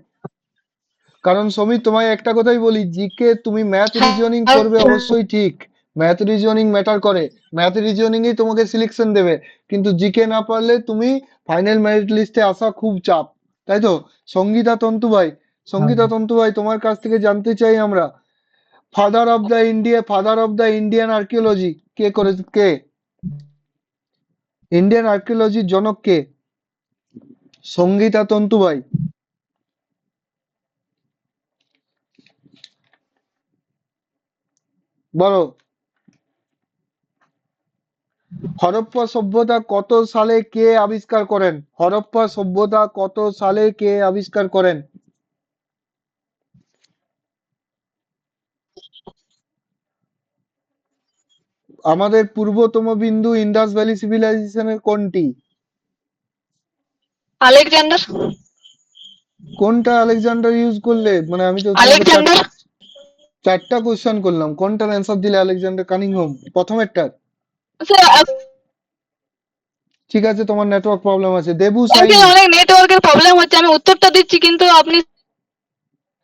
কারণ সমীর, তোমায় একটা কথাই বলি, জিকে তুমি ম্যাথ রিজনিং করবে অবশ্যই ঠিক, ম্যাথ রিজনিং ম্যাটার করে, ম্যাথ রিজনিং এই তোমাকে সিলেকশন দেবে, কিন্তু জিকে না পারলে তুমি ফাইনাল মেরিট লিস্টে আসা খুব চাপ, তাই তো? সঙ্গীতা তন্তু ভাই, হ্যাঁ। সঙ্গীতা তন্তু ভাই, তোমার কাছ থেকে জানতে চাই আমরা, father of the Indian archaeology কে করে, কে ইন্ডিয়ান আর্কিওলজির জনক কে? সঙ্গীতা তন্তু ভাই বলো। হরপ্পা সভ্যতা কত সালে কে আবিষ্কার করেন? হরপ্পা সভ্যতা কত সালে কে আবিষ্কার করেন? আমাদের পূর্বতম বিন্দু ইন্ডাস ভ্যালি সিভিলাইজেশনের কোনটি? আলেকজান্ডার। কোনটা আলেকজান্ডার ইউজ করলে? মানে আমি তো তোমাকে আলেকজান্ডার। চারটা কোশ্চেন করলাম, কোনটার অ্যান্সার দিলে? Alexander Cunningham, প্রথমেরটা। স্যার ঠিক আছে, তোমার নেটওয়ার্ক প্রবলেম আছে। দেবু আজকে সাইনি। অনেক নেটওয়ার্কের প্রবলেম হচ্ছে, আমি উত্তরটা দিচ্ছি কিন্তু আপনি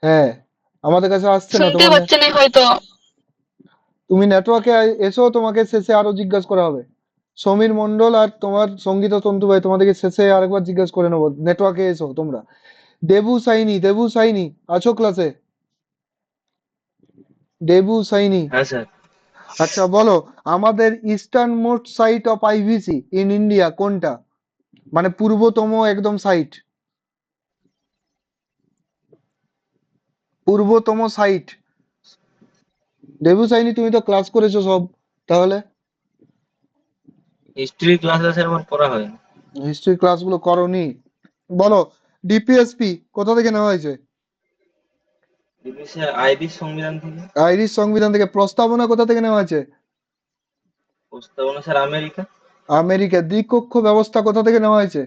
হ্যাঁ, আমাদের কাছে আসছে না শুনতে তোমার পাচ্ছেন না হয়তো। তুমি নেটওয়ার্কে এসো, তোমাকে শেষে আরো জিজ্ঞাসা করা হবে। সমীর মন্ডল আর তোমার সঙ্গীতা তন্তু ভাই, তোমাদেরকে শেষে আরেকবার জিজ্ঞাসা করে নেবো, নেটওয়ার্কে এসো তোমরা। দেবু সাইনি আছো ক্লাসে? দেবু সাইনি, হ্যাঁ স্যার। আচ্ছা বলো, আমাদের easternmost site of IVC in India কোনটা? মানে পূর্বতম একদম সাইট, পূর্বতম সাইট। দেবু সাইনি, তুমি তো ক্লাস করেছো সব, তাহলে হিস্ট্রি ক্লাস আছে আমার পড়া হয় না। হিস্ট্রি ক্লাসগুলো করোনি। বলো ডিপিএসপি কোথা থেকে নেওয়া হয়েছে? স্যার আইরিশ সংবিধান থেকে। আইরিশ সংবিধান থেকে। প্রস্তাবনা কোথা থেকে নেওয়া হয়েছে? প্রস্তাবনা স্যার আমেরিকা। আমেরিকা। দ্বিকক্ষ ব্যবস্থা কোথা থেকে নেওয়া হয়েছে?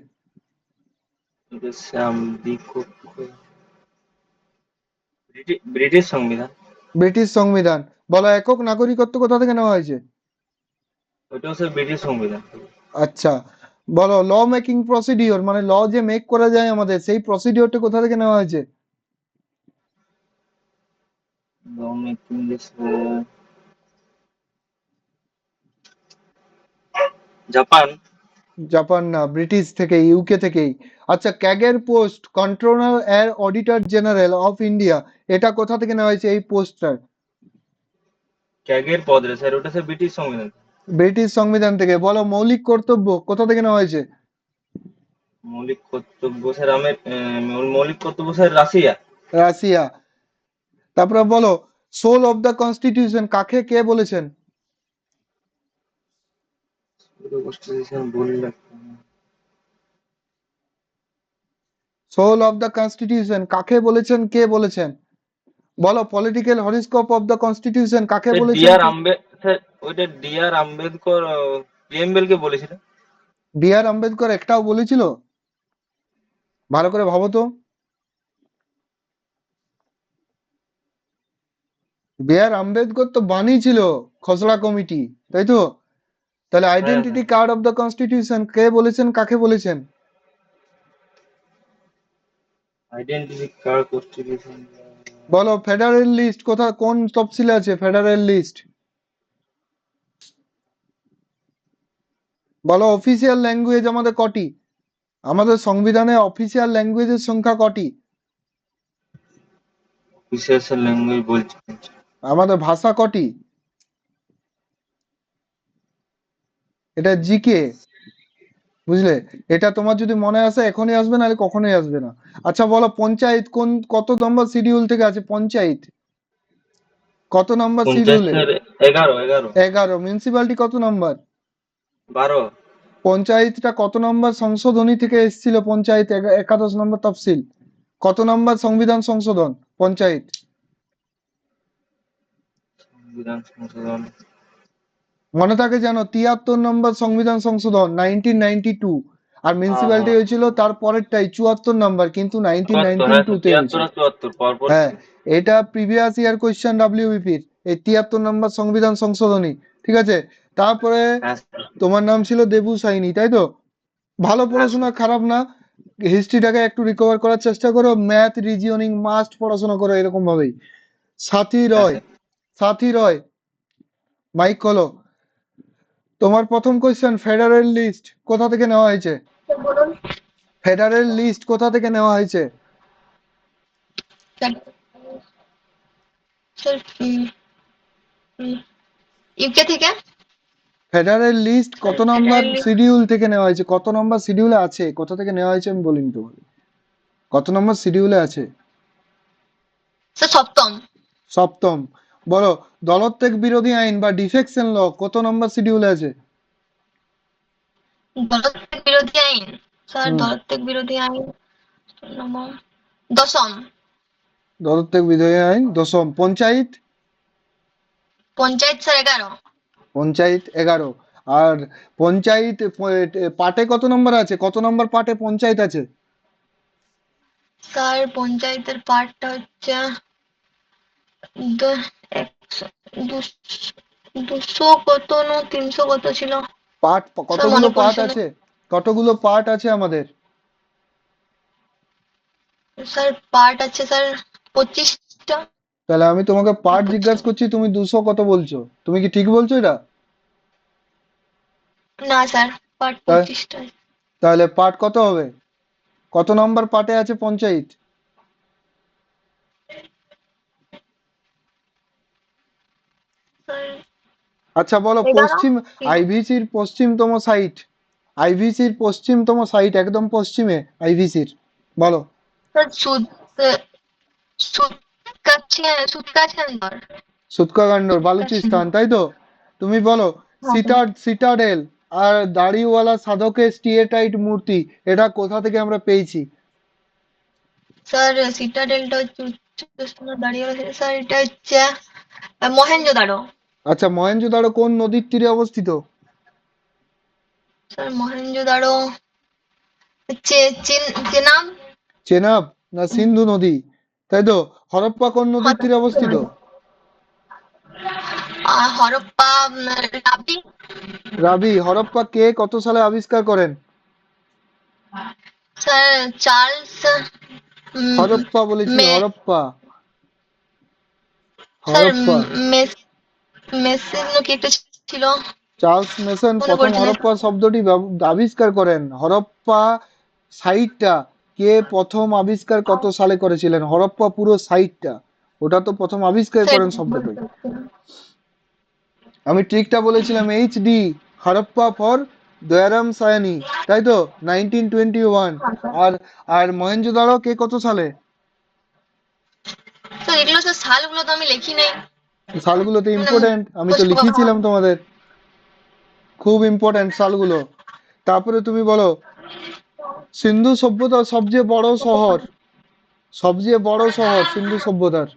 দ্বিকক্ষ ব্রিটিশ সংবিধান। ব্রিটিশ সংবিধান। বলো একক নাগরিকত্ব কোথা থেকে নেওয়া হয়েছে? ওটাও স্যার ব্রিটিশ সংবিধান। আচ্ছা, বলো ল মেকিং প্রসিডিওর, মানে ল যে মেক করা যায় আমাদের, সেই প্রসিডিওরটা কোথা থেকে নেওয়া হয়েছে? জাপান। জাপান না, ব্রিটিশ থেকে, ইউকে থেকেই। আচ্ছা, ক্যাগের পোস্ট কন্ট্রোলার এর অডিটর জেনারেল অফ ইন্ডিয়া, এটা কোথা থেকে নেওয়া হয়েছে এই পোস্টটা? ক্যাগের পদ রে স্যার, ওটা স্যার ব্রিটিশ সংবিধান। ব্রিটিশ সংবিধান থেকে। বলো মৌলিক কর্তব্য কোথা থেকে নেওয়া হয়েছে? মৌলিক কর্তব্য স্যার মৌলিক কর্তব্য স্যার রাশিয়া। রাশিয়া। তারপরে বলো সোল অফ দ্য কনস্টিটিউশন কাকে কে বলেছেন? সোল অফ দ্য কনস্টিটিউশন কাকে বলেছেন, কে বলেছেন? বলো পলিটিক্যাল হরিস্কোপ অফ দ্য কনস্টিটিউশন কাকে বলেছেন? স্যার ওইটা ডিআর আম্বেদকর প্রিয়েম্বল কে বলেছিলেন। বি আর আম্বেদকর একটাও বলেছিল? ভালো করে ভাবো তো। বি আর আম্বেদকর তো বানিয়েছিল খসড়া কমিটি, তাই তো? তাহলে হ্যাঁ আইডেন্টিটি হ্যাঁ, কার্ড অফ দ্য কনস্টিটিউশন কে বলেছেন, কাকে বলেছেন? Identity card constitution. বলো ফেডারেল লিস্ট কোথা, কোন তফসিলে আছে ফেডারেল লিস্ট? বলো অফিসিয়াল ল্যাঙ্গুয়েজ আমাদের কটি? আমাদের সংবিধানে অফিসিয়াল ল্যাঙ্গুয়েজের সংখ্যা কটি? বিশেষ ল্যাঙ্গুয়েজ বলছি। আমাদের ভাষা কটি? এটা জিকে, বুঝলে? এটা তোমার যদি মনে আসে এখনই আসবে, নাহলে কখনোই আসবে না। আচ্ছা বলো পঞ্চায়েত কোন কত নম্বর শিডিউল থেকে আছে? পঞ্চায়েত কত নম্বর পঞ্চায়েত শিডিউলে? স্যার 11। 11। মিউনিসিপ্যালিটি কত নম্বর? 12। পঞ্চায়েতটা কত নম্বর সংশোধনী থেকে এসেছিল? পঞ্চায়েত 11 নম্বর তফসিল। কত নম্বর সংবিধান সংশোধন পঞ্চায়েত? সংবিধান সংশোধন। মনে থাকে জানো 73 নম্বর সংবিধান সংশোধন 1992। আর হ্যাঁ মিউনিসিপ্যালিটি হ্যাঁ, হয়েছিল তার পরেরটাই 74 নম্বর, কিন্তু 74। হ্যাঁ স্যার 1992 তে 73 হয়েছে। আর 74 পরপর হ্যাঁ, ছিল। এটা প্রিভিয়াস ইয়ার কোয়েশ্চেন ডাব্লিউবিপির, এই 73 নম্বর সংবিধান সংশোধনী। ঠিক আছে। তারপরে হ্যাঁ স্যার। তোমার নাম ছিল দেবু সাইনি, তাই তো? ভালো হ্যাঁ পড়াশোনা, স্যার। খারাপ না। হিস্ট্রিটাকে একটু রিকভার করার চেষ্টা করো, ম্যাথ রিজিওনিং মাস্ট পড়াশোনা করো এরকম ভাবেই। সাথী হ্যাঁ রয়, স্যার। সাথী রয়, মাইক খোলো। তোমার প্রথম কোয়েশ্চেন, ফেডারেল লিস্ট কোথা থেকে নেওয়া হয়েছে? বলুন ফেডারেল লিস্ট কোথা থেকে নেওয়া হয়েছে? স্যার। স্যার ইউকে থেকে। ফেডারেল লিস্ট কত নম্বর ফেডারেল শিডিউল থেকে নেওয়া হয়েছে? কত নম্বর শিডিউলে আছে? কোথা থেকে নেওয়া হয়েছে আমি বলিনি তোমাকে। কত নম্বর শিডিউলে আছে? স্যার সপ্তম। সপ্তম। বলো দলত্যাগ বিরোধী আইন বা ডিফেকশন ল কত নম্বর শিডিউলে আছে? দলত্যাগ বিরোধী আইন। স্যার হুম, দলত্যাগ বিরোধী আইন নম্বর 10ম। দলত্যাগ বিরোধী আইন 10ম। পঞ্চায়েত? পঞ্চায়েত স্যার 11। পঞ্চায়েত 11। আর পঞ্চায়েত পাটে কত নম্বর আছে? কত নম্বর পাটে পঞ্চায়েত আছে? স্যার পঞ্চায়েতের পার্টটা হচ্ছে দ- 100 200 কত না 300 কত ছিল পাট স্যার কতগুলো মনে পাট পড়ছে না। আছে? কতগুলো পাট আছে আমাদের? স্যার পার্ট আছে স্যার 25টা। তাহলে আমি তোমাকে পাট 25টা। জিজ্ঞাসা করছি, তুমি 200 কত বলছো? তুমি কি ঠিক বলছো এটা? না স্যার পার্ট তা- 25টা। তাহলে পাট কত হবে? কত নম্বর পাটে আছে পঞ্চায়েত? স্যার আচ্ছা বলো 11। পশ্চিম, আইভিসির পশ্চিমতম সাইট, আইভিসির পশ্চিমতম সাইট, একদম পশ্চিমে আইভিসির, বলো। স্যার সুৎকাছান্দর। সুৎকাগান্ডর সুৎকাছান্দর। বালুচিস্তান, তাই তো? তুমি বলো হ্যাঁ স্যার। সিটাডেল আর দাড়িওয়ালা সাধকের স্টিয়েটাইট মূর্তি, এটা কোথা থেকে আমরা পেয়েছি? স্যার সিটাডেলটা হচ্ছে উচ্চস্থানে দাঁড়িয়ে আছে স্যার, এটা হচ্ছে মহেঞ্জোদারো। আচ্ছা, মহেঞ্জোদারো কোন নদীর তীরে অবস্থিত? স্যার মহেঞ্জোদারো হচ্ছে চেনাব। চেনাব না সিন্ধু নদী, তাই তো? হরপ্পা কোন নদীর তীরে অবস্থিত? আর হরপ্পা রাবি। রাবি। হরপ্পা কে কত সালে আবিষ্কার করেন? স্যার চার্লস হরপ্পা বলেছি, মে হরপ্পা। স্যার হরপ্পা। মেসিন কি একটা ছিল, চার্লস মেসন মনে প্রথম পড়ছে না। হরপ্পা শব্দটি আবিষ্কার করেন। হরপ্পা সাইটটা কে প্রথম আবিষ্কার কত সালে করেছিলেন? হরপ্পা পুরো সাইটটা, ওটা তো প্রথম আবিষ্কার স্যার করেন শব্দটাই। আমি ট্রিকটা বলেছিলাম, এইচডি, হরপ্পা ফর দয়ারাম সায়ানি, তাই তো? 1921। আর আর মহেঞ্জোদারো কে কত সালে? স্যার এগুলো স্যার সালগুলো তো আমি লিখি নাই, সালগুলোতে মানে ইম্পর্টেন্ট, আমি তো মুখস্থ করা। লিখিয়েছিলাম তোমাদের, খুব ইম্পর্টেন্ট সালগুলো। তারপরে তুমি বলো, সিন্ধু সভ্যতার সবচেয়ে বড় শহর, সবচেয়ে বড় শহর সিন্ধু সভ্যতার।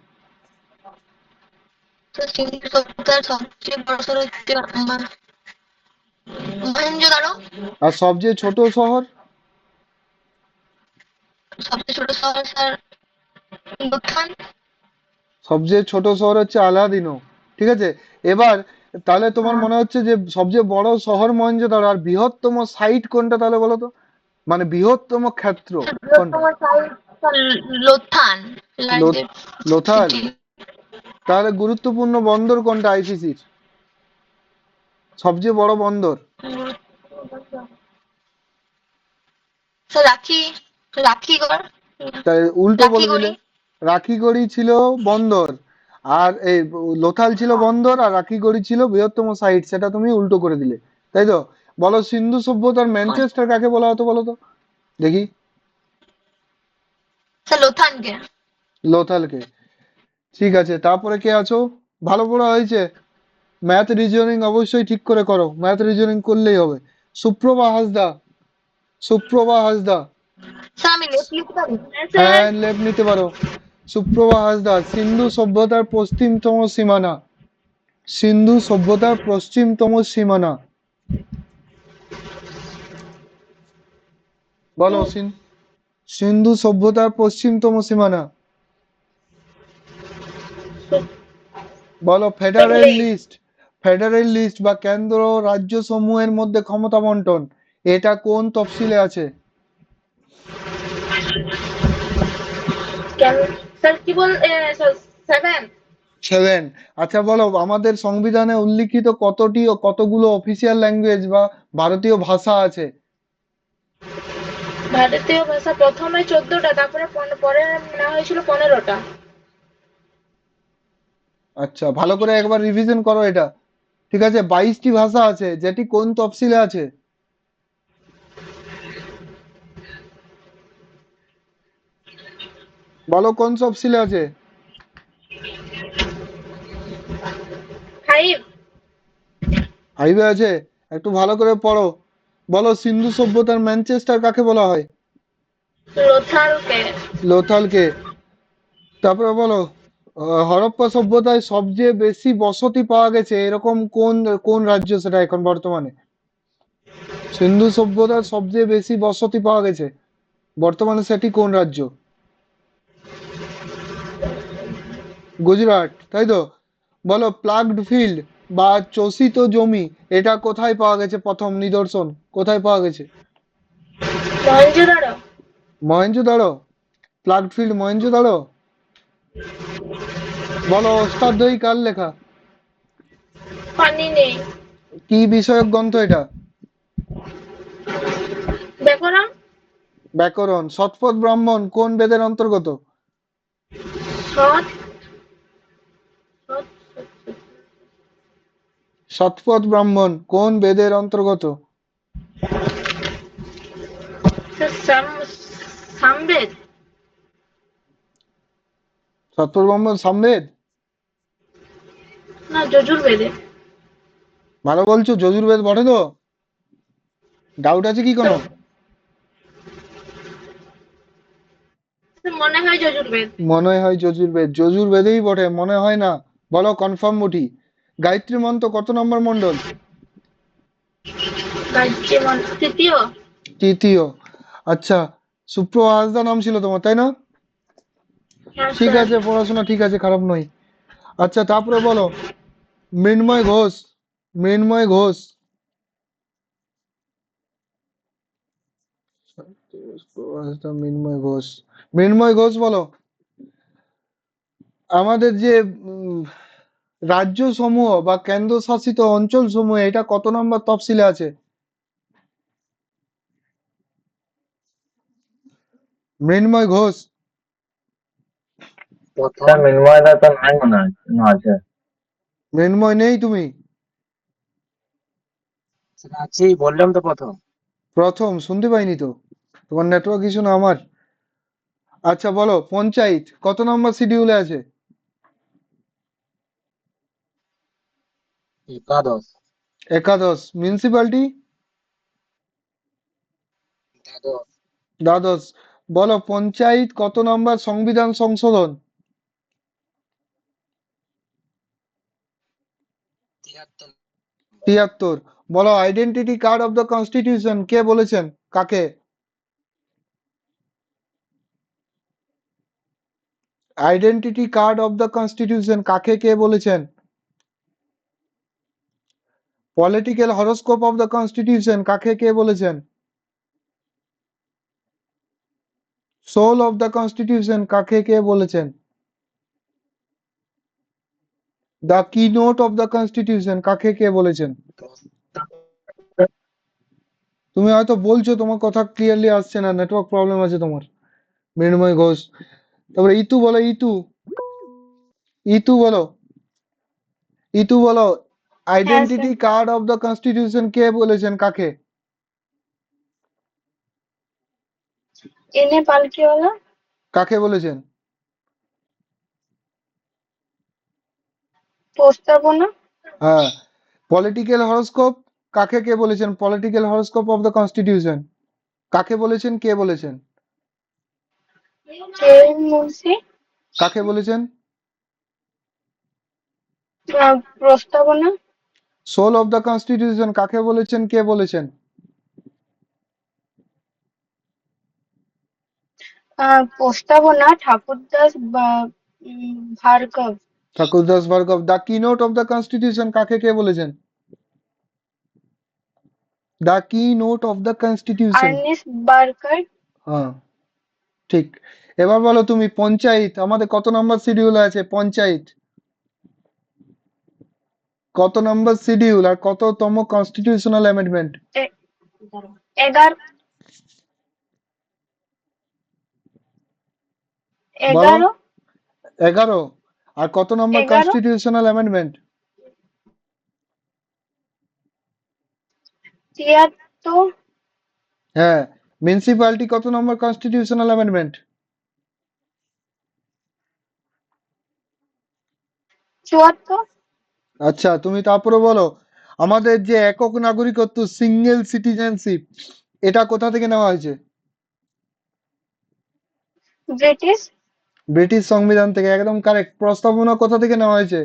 স্যার সিন্ধু সভ্যতার সবচেয়ে বড় শহর হচ্ছে মহেঞ্জোদারো। আর সবচেয়ে ছোট শহর? সবচেয়ে ছোট শহর স্যার লোথান। সবচেয়ে ছোট শহর হচ্ছে আলাদিনো। ঠিক আছে, এবার তাহলে তোমার মনে হচ্ছে যে সবচেয়ে বড় শহর মহেঞ্জোদারো, আর বৃহত্তম সাইট কোনটা তাহলে বলো তো? মানে বৃহত্তম ক্ষেত্র কোনটা? বৃহত্তম সাইট স্যার লোথান, লো- লার্জেস্ট লোথাল। সিটি। তাহলে গুরুত্বপূর্ণ বন্দর কোনটা আইসিসির? সবচেয়ে বড় বন্দর? স্যার রাখিগড়। তাই উল্টো বলে দিলে। রাখিগড়ি। রাখিগড়ি ছিল বন্দর, আর এই লোথাল ছিল বন্দর, আর রাখিগড়ি ছিল বৃহত্তম সাইট, সেটা তুমি উল্টো করে দিলে, তাই তো? বলো, সিন্ধু সভ্যতার ম্যানচেস্টার কাকে বলা হতো বলো তো দেখি? স্যার লোথানকে। লোথালকে। ঠিক আছে, তারপরে কে আছো? ভালো পড়া হয়েছে। ম্যাথ রিজনিং অবশ্যই ঠিক করে করো, ম্যাথ রিজনিং করলেই হবে। সুপ্রভা হাসদা, সুপ্রভা হাসদা। স্যার আমি লেফট লিখতে পারি? হ্যাঁ, লেপ নিতে পারো। সুপ্রভা হাসদা, সিন্ধু সভ্যতার পশ্চিমতম সীমানা, সিন্ধু সভ্যতার পশ্চিমতম সীমানা বলো। সিন্ধু সভ্যতার পশ্চিমতম সীমানা বলো। ফেডারেল লিস্ট, ফেডারেল লিস্ট বা কেন্দ্র রাজ্য সমূহের মধ্যে ক্ষমতা বন্টন, এটা কোন তফসিলে আছে? স্যার কি বল, 7। 7। আচ্ছা বলো, আমাদের সংবিধানে উল্লিখিত কতটি ও কতগুলো অফিসিয়াল ল্যাঙ্গুয়েজ বা ভারতীয় ভাষা আছে? ভারতীয় ভাষা প্রথমে 14টা, তারপরে পরে নেওয়া হয়েছিল 15টা। আচ্ছা, ভালো করে একবার রিভিশন করো এটা। ঠিক আছে, 22টি ভাষা আছে, যেটি কোন তফসিলে আছে? বলো কোন তফসিলে আছে? 5। ফাইভে আছে? একটু ভালো করে পড়ো। বলো, সিন্ধু সভ্যতার ম্যানচেস্টার কাকে বলা হয়? লোথালকে। লোথালকে। তারপরে বলো, হরপ্পা সভ্যতায় সবচেয়ে বেশি বসতি পাওয়া গেছে এরকম কোন কোন রাজ্য সেটা এখন বর্তমানে? সিন্ধু সভ্যতার সবচেয়ে বেশি বসতি পাওয়া গেছে বর্তমানে, সেটি কোন রাজ্য? গুজরাট, তাই তো? বলো, প্লাগড ফিল্ড বা চষিত জমি, এটা কোথায় পাওয়া গেছে? প্রথম নিদর্শন কোথায় পাওয়া গেছে? মহেঞ্জোদারো। মহেঞ্জোদারো। Ploughed field Mohenjodaro. বলো, অষ্টাধ্যায়ী কার লেখা? পানি নেই। কি বিষয়ক গ্রন্থ এটা? ব্যাকরণ। ব্যাকরণ। শতপথ ব্রাহ্মণ কোন বেদের অন্তর্গত? সৎ। শতপথ ব্রাহ্মণ কোন বেদের অন্তর্গত? সামবেদ। শতপথ ব্রাহ্মণ সামবেদ? না, যজুর্বেদে। ভালো বলছো, যজুর্বেদ বটে তো? ডাউট আছে কি কোনো? মনে হয় যজুর্বেদ। মনে হয় যজুর্বেদ, যজুর্বেদেই বটে, মনে হয় না। বলো কনফার্ম মুটি। গায়ত্রী মন্ত্র কত নম্বর মন্ডল? গায়ত্রী মন্ত্র তৃতীয়। তৃতীয়। আচ্ছা, সুপ্রভা হাসদা নাম ছিল তোমার, তাই না? হ্যাঁ ঠিক স্যার। আছে, পড়াশোনা ঠিক আছে, খারাপ নয়। আচ্ছা, তারপরে বলো মৃন্ময় ঘোষ। মৃন্ময় ঘোষ। মৃন্ময় ঘোষ। মৃন্ময় ঘোষ বলো। আমাদের যে রাজ্য সমূহ বা কেন্দ্রশাসিত অঞ্চল সমূহ, এটা কত নম্বর তফসিলে আছে? মৃন্ময় ঘোষ। স্যার মৃন্ময়দা তো নাই মনে হয়, না আছে। মৃন্ময় নেই তুমি? স্যার আছি, বললাম তো প্রথম। প্রথম শুনতে পাইনি তো, তোমার নেটওয়ার্ক ইস্যু না আমার। আচ্ছা বলো, পঞ্চায়েত কত নম্বর শিডিউলে আছে? একাদশ। একাদশ। মিউনিসিপ্যালিটি? দ্বাদশ। দ্বাদশ। বলো পঞ্চায়েত কত নম্বর সংবিধান সংশোধন? 73। 73। বলো identity card of the constitution কে বলেছেন, কাকে? Identity card of the constitution কাকে কে বলেছেন? Political horoscope of the constitution কাকে কে বলেছেন? সোল অফ দ্য কনস্টিটিউশন কাকে কে বলেছেন? দ্য কি নোট অফ দ্য কনস্টিটিউশন কাকে কে বলেছেন? তুমি হয়তো বলছো, তোমার কথা ক্লিয়ারলি আসছে না, নেটওয়ার্ক প্রবলেম আছে তোমার। মৃন্ময় ঘোষ। তারপরে ইতু বলো, ইতু। ইতু বলো। ইতু বলো হ্যাঁ sir. Identity card of the constitution কে বলেছেন, কাকে? এনে পালকিওয়ালা। কাকে বলেছেন? প্রস্তাবনা। হ্যাঁ। পলিটিক্যাল হরোস্কোপ কাকে কে বলেছেন? Political horoscope of the constitution কাকে বলেছেন, কে বলেছেন? কে মুন্সি। কাকে বলেছেন? প্রস্তাবনা। সোল অফ দ্য কনস্টিটিউশন কাকে বলেছেন, কে বলেছেন? প্রস্তাবনা ঠাকুরদাস ভার্গব। ঠাকুরদাস ভার্গব। দ্য কি নোট অফ দ্য কনস্টিটিউশন কাকে কে বলেছেন? দ্য কি note of the constitution. Ernest Barker. হ্যাঁ, ঠিক। এবার বলো তুমি পঞ্চায়েত আমাদের কত নম্বর শিডিউলে আছে? পঞ্চায়েত কত নম্বর শিডিউল আর কততম কনস্টিটিউশনাল অ্যামেন্ডমেন্ট? 11। বলো। 11। 11। আর কত নম্বর 11। Constitutional amendment? 73। হ্যাঁ। মিউনিসিপ্যালিটি কত নম্বর কনস্টিটিউশনাল অ্যামেন্ডমেন্ট? 74। আচ্ছা, তুমি তারপরে বলো আমাদের যে একক নাগরিকত্ব, সিঙ্গেল সিটিজেনশিপ, এটা কোথা থেকে নেওয়া হয়েছে? ব্রিটিশ। ব্রিটিশ সংবিধান থেকে, একদম কারেক্ট। প্রস্তাবনা কোথা থেকে নেওয়া হয়েছে?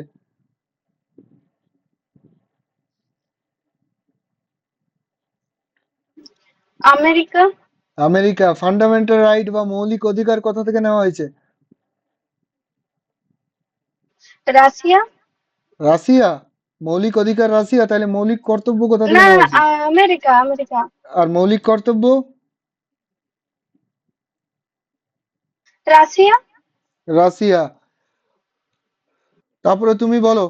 আমেরিকা। আমেরিকা। ফান্ডামেন্টাল রাইট বা মৌলিক অধিকার কোথা থেকে নেওয়া হয়েছে? রাশিয়া। রাশিয়া। মৌলিক অধিকার রাশিয়া, তাহলে মৌলিক কর্তব্য কোথা থেকে না নেওয়া না, হয়েছে? America America. আর মৌলিক কর্তব্য? রাশিয়া। রাশিয়া। তারপরে তুমি বলো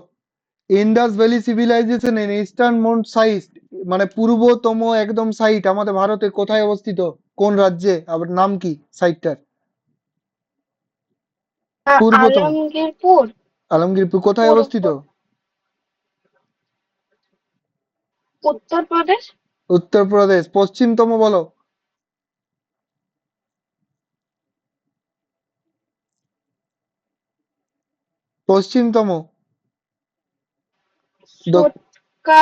ইন্ডাস ভ্যালি সিভিলাইজেশন এর ইস্টার্ন মোস্ট সাইট, মানে পূর্বতম একদম সাইট আমাদের ভারতে কোথায় অবস্থিত, কোন রাজ্যে, আবার নাম কি সাইটটার? পূর্বতম। আলমগীরপুর। আলমগীরপুর কোথায় পুর অবস্থিত? উত্তরপ্রদেশ। উত্তরপ্রদেশ। পশ্চিমতম বলো। পশ্চিমতম। সুৎকা।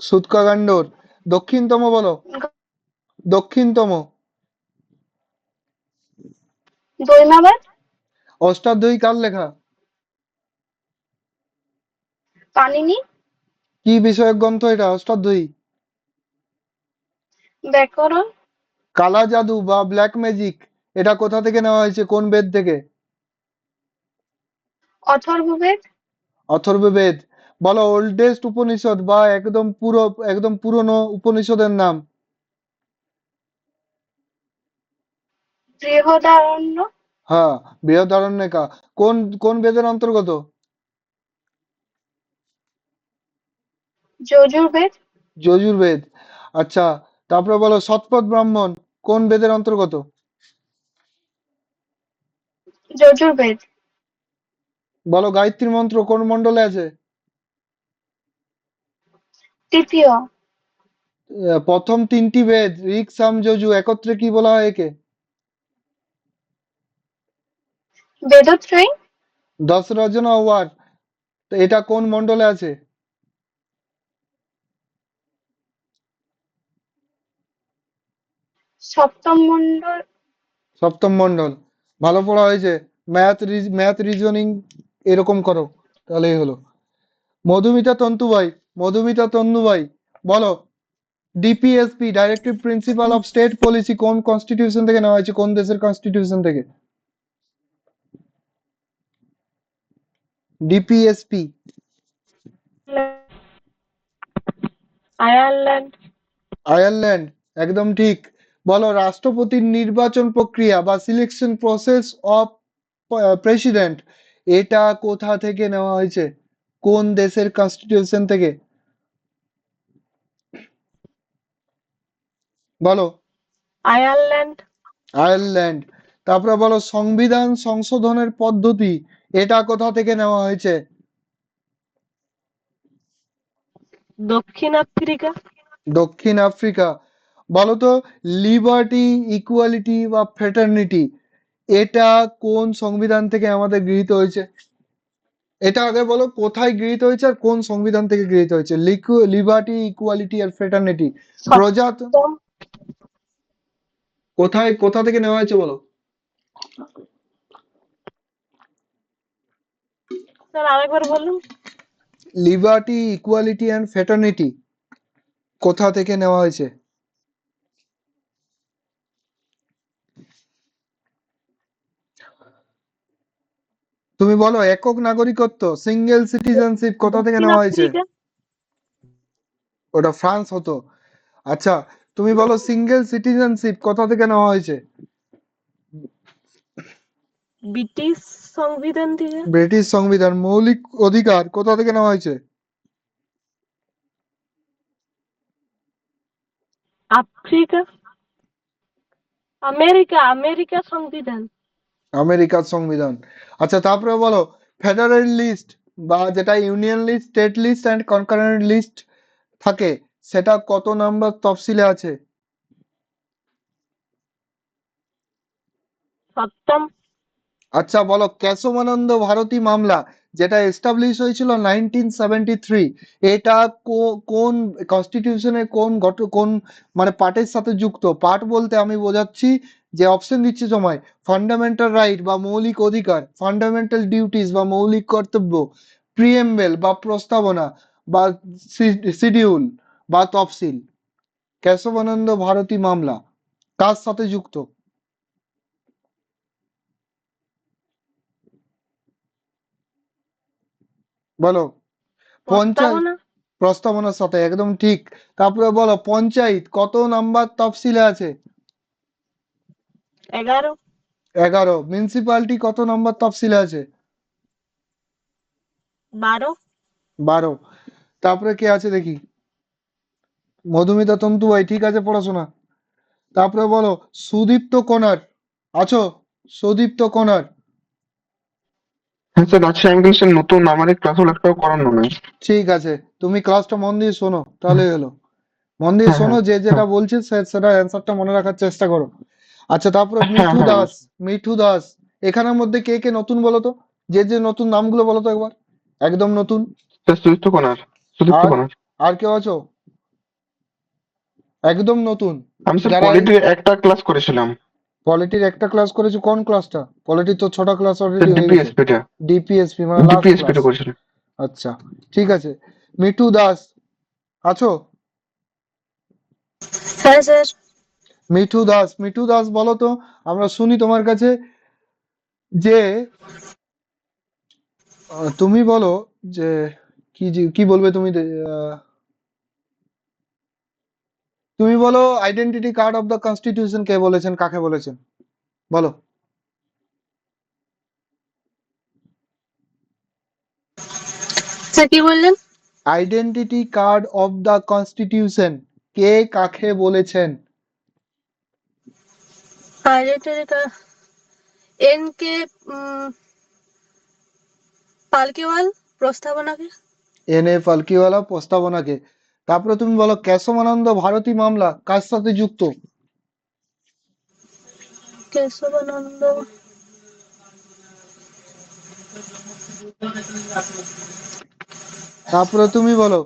সুৎকাগান্ডর। দক্ষিণতম বলো। দক্ষিণতম। দৈমাবাদ, অষ্টাধ্যায়ী কার লেখা? পানিনি, কি বিষয়ক গ্রন্থ এটা অষ্টাধ্যায়ী? ব্যাকরণ, কালা জাদু বা ব্ল্যাক ম্যাজিক এটা কোথা থেকে নেওয়া হয়েছে, কোন বেদ থেকে? অথর্ববেদ, অথর্ববেদ। বলো ওল্ডেস্ট উপনিষদ বা একদম পুরনো উপনিষদের নাম। বৃহদারণ্য, হ্যাঁ, বৃহদারণ্যকা। কোন কোন বেদের অন্তর্গত? যজুর্বেদ, যজুর্বেদ। আচ্ছা, তারপরে বলো শতপথ ব্রাহ্মণ কোন বেদের অন্তর্গত? যজুর্বেদ, বলো গায়ত্রী মন্ত্র কোন মণ্ডলে আছে? তৃতীয়, প্রথম তিনটি বেদ ঋক সাম যজু একত্রে কি বলা হয় একে? বেদত্রয়ী, দশ রচনা ওয়ার। তো এটা কোন মণ্ডলে আছে? সপ্তম মণ্ডল, সপ্তম মণ্ডল। ভালো পড়া হয়েছে। ম্যাথ রিজনিং এরকম করো, তাহলেই হলো। মধুমিতা তন্তুবাই, মধুমিতা তন্তুবাই, বলো DPSP directive principle of state policy কোন কনস্টিটিউশন থেকে নেওয়া হয়েছে, কোন দেশের কনস্টিটিউশন থেকে? ডিপিএসপি। Ireland, Ireland. একদম ঠিক। বলো রাষ্ট্রপতির নির্বাচন প্রক্রিয়া বা সিলেকশন প্রসেস অফ প্রেসিডেন্ট এটা কোথা থেকে নেওয়া হয়েছে, কোন দেশের কনস্টিটিউশন থেকে? বলো। Ireland, Ireland. তারপরে বলো সংবিধান সংশোধনের পদ্ধতি এটা কোথা থেকে নেওয়া হয়েছে? দক্ষিণ আফ্রিকা, দক্ষিণ আফ্রিকা। বলো তো লিবার্টি ইকুয়ালিটি বা ফ্রেটার্নিটি এটা কোন সংবিধান থেকে আমাদের গৃহীত হয়েছে? এটা আগে বলো কোথায় গৃহীত হয়েছে আর কোন সংবিধান থেকে গৃহীত হয়েছে। লিবার্টি ইকুয়ালিটি আর ফ্রেটার্নিটি প্রজাত সপ্তম, কোথা থেকে নেওয়া হয়েছে বলো? স্যার আরেকবার বলুন। লিবার্টি ইকুয়ালিটি অ্যান্ড ফ্রেটার্নিটি কোথা থেকে নেওয়া হয়েছে? তুমি বলো একক নাগরিকত্ব সিঙ্গেল সিটিজেনশিপ কোথা থেকে দক্ষিণ নেওয়া হয়েছে? আফ্রিকা, ওটা ফ্রান্স হতো। আচ্ছা, তুমি বলো সিঙ্গেল সিটিজেনশিপ কোথা থেকে নেওয়া হয়েছে? ব্রিটিশ সংবিধান থেকে, ব্রিটিশ সংবিধান। মৌলিক অধিকার কোথা থেকে নেওয়া হয়েছে? আফ্রিকা, আমেরিকা সংবিধান, আমেরিকার সংবিধান। আচ্ছা, তারপরে বলো ফেডারেল লিস্ট বা যেটা union list, state list and concurrent list থাকে সেটা কত নাম্বার তফসিলে আছে? সপ্তম, আচ্ছা বলো কেশবানন্দ ভারতী মামলা যেটা এস্টাবলিশ হয়েছিল 1973 এটা কোন কনস্টিটিউশনের কোন মানে পার্টের সাথে যুক্ত? পার্ট বলতে আমি বোঝাচ্ছি যে অপশন দিচ্ছি তোমায় ফান্ডামেন্টাল রাইট বা মৌলিক অধিকার, ফান্ডামেন্টাল ডিউটিস বা মৌলিক কর্তব্য, প্রিএমবেল বা প্রস্তাবনা বা শিডিউল বা তফসিল। কেশবানন্দ ভারতী মামলা কার সাথে যুক্ত? বলো। পঞ্চায়েত। প্রস্তাবনা, প্রস্তাবনার সাথে একদম ঠিক। তারপরে বলো পঞ্চায়েত কত নাম্বার তফসিলে আছে? 11, 11। মিউনিসিপালিটি কত নাম্বার তফসিলে আছে? 12, 12। তারপরে কে আছে দেখি? মধুমিতা তন্তুবাই, ঠিক আছে পড়াশোনা। তারপরে বলো সুদীপ্ত কোনার আছো? সুদীপ্ত কোনার। হ্যাঁ স্যার আছে, আমি কিন্তু স্যার নতুন, আমার এই ক্লাসগুলো একটাও করানো নেই। ঠিক আছে, তুমি ক্লাসটা মন দিয়ে শোনো তাহলেই হলো। মন দিয়ে হ্যাঁ শোনো, হ্যাঁ যে হ্যাঁ যেটা বলছে সেটা অ্যান্সারটা মনে রাখার চেষ্টা করো। আচ্ছা, তারপরে হ্যাঁ মিঠু হ্যাঁ দাস। মিঠু দাস এখানের মধ্যে কে কে নতুন বলো তো, যে নতুন নামগুলো বলো তো একবার, একদম নতুন। স্যার সুদীপ্ত কোনার, সুদীপ্ত আর কোনার। আর কেউ আছো? একদম নতুন। আমি স্যার যারা পলিটির একটা ক্লাস করেছিলাম, পলিটির একটা ক্লাস করেছো, কোন ক্লাসটা? পলিটির তো 6টা ক্লাস স্যার অলরেডি হয়ে গেছে। ডিপিএসপিটা, ডিপিএসপি মানে লাস্ট ক্লাস। ডিপিএসপিটা করেছিলাম। আচ্ছা, ঠিক আছে। মিঠু দাস আছো? হ্যাঁ স্যার। মিঠু দাস বলো তো, আমরা শুনি তোমার কাছে যে তুমি বলো যে কি বলবে তুমি, তুমি বলো identity card of the constitution কে বলেছেন, কাকে বলেছেন, বলো। স্যার কি বললেন? Identity card of the constitution কে কাকে বলেছেন? আইডেন্টিটি এন কে পালকিওয়াল প্রস্তাবনাকে। এন এ ফালকিওয়ালা প্রস্তাবনাকে। তারপরে তুমি বলো কেশবানন্দ ভারতী মামলা কার সাথে যুক্ত? কেশবানন্দ তারপরে তুমি বলো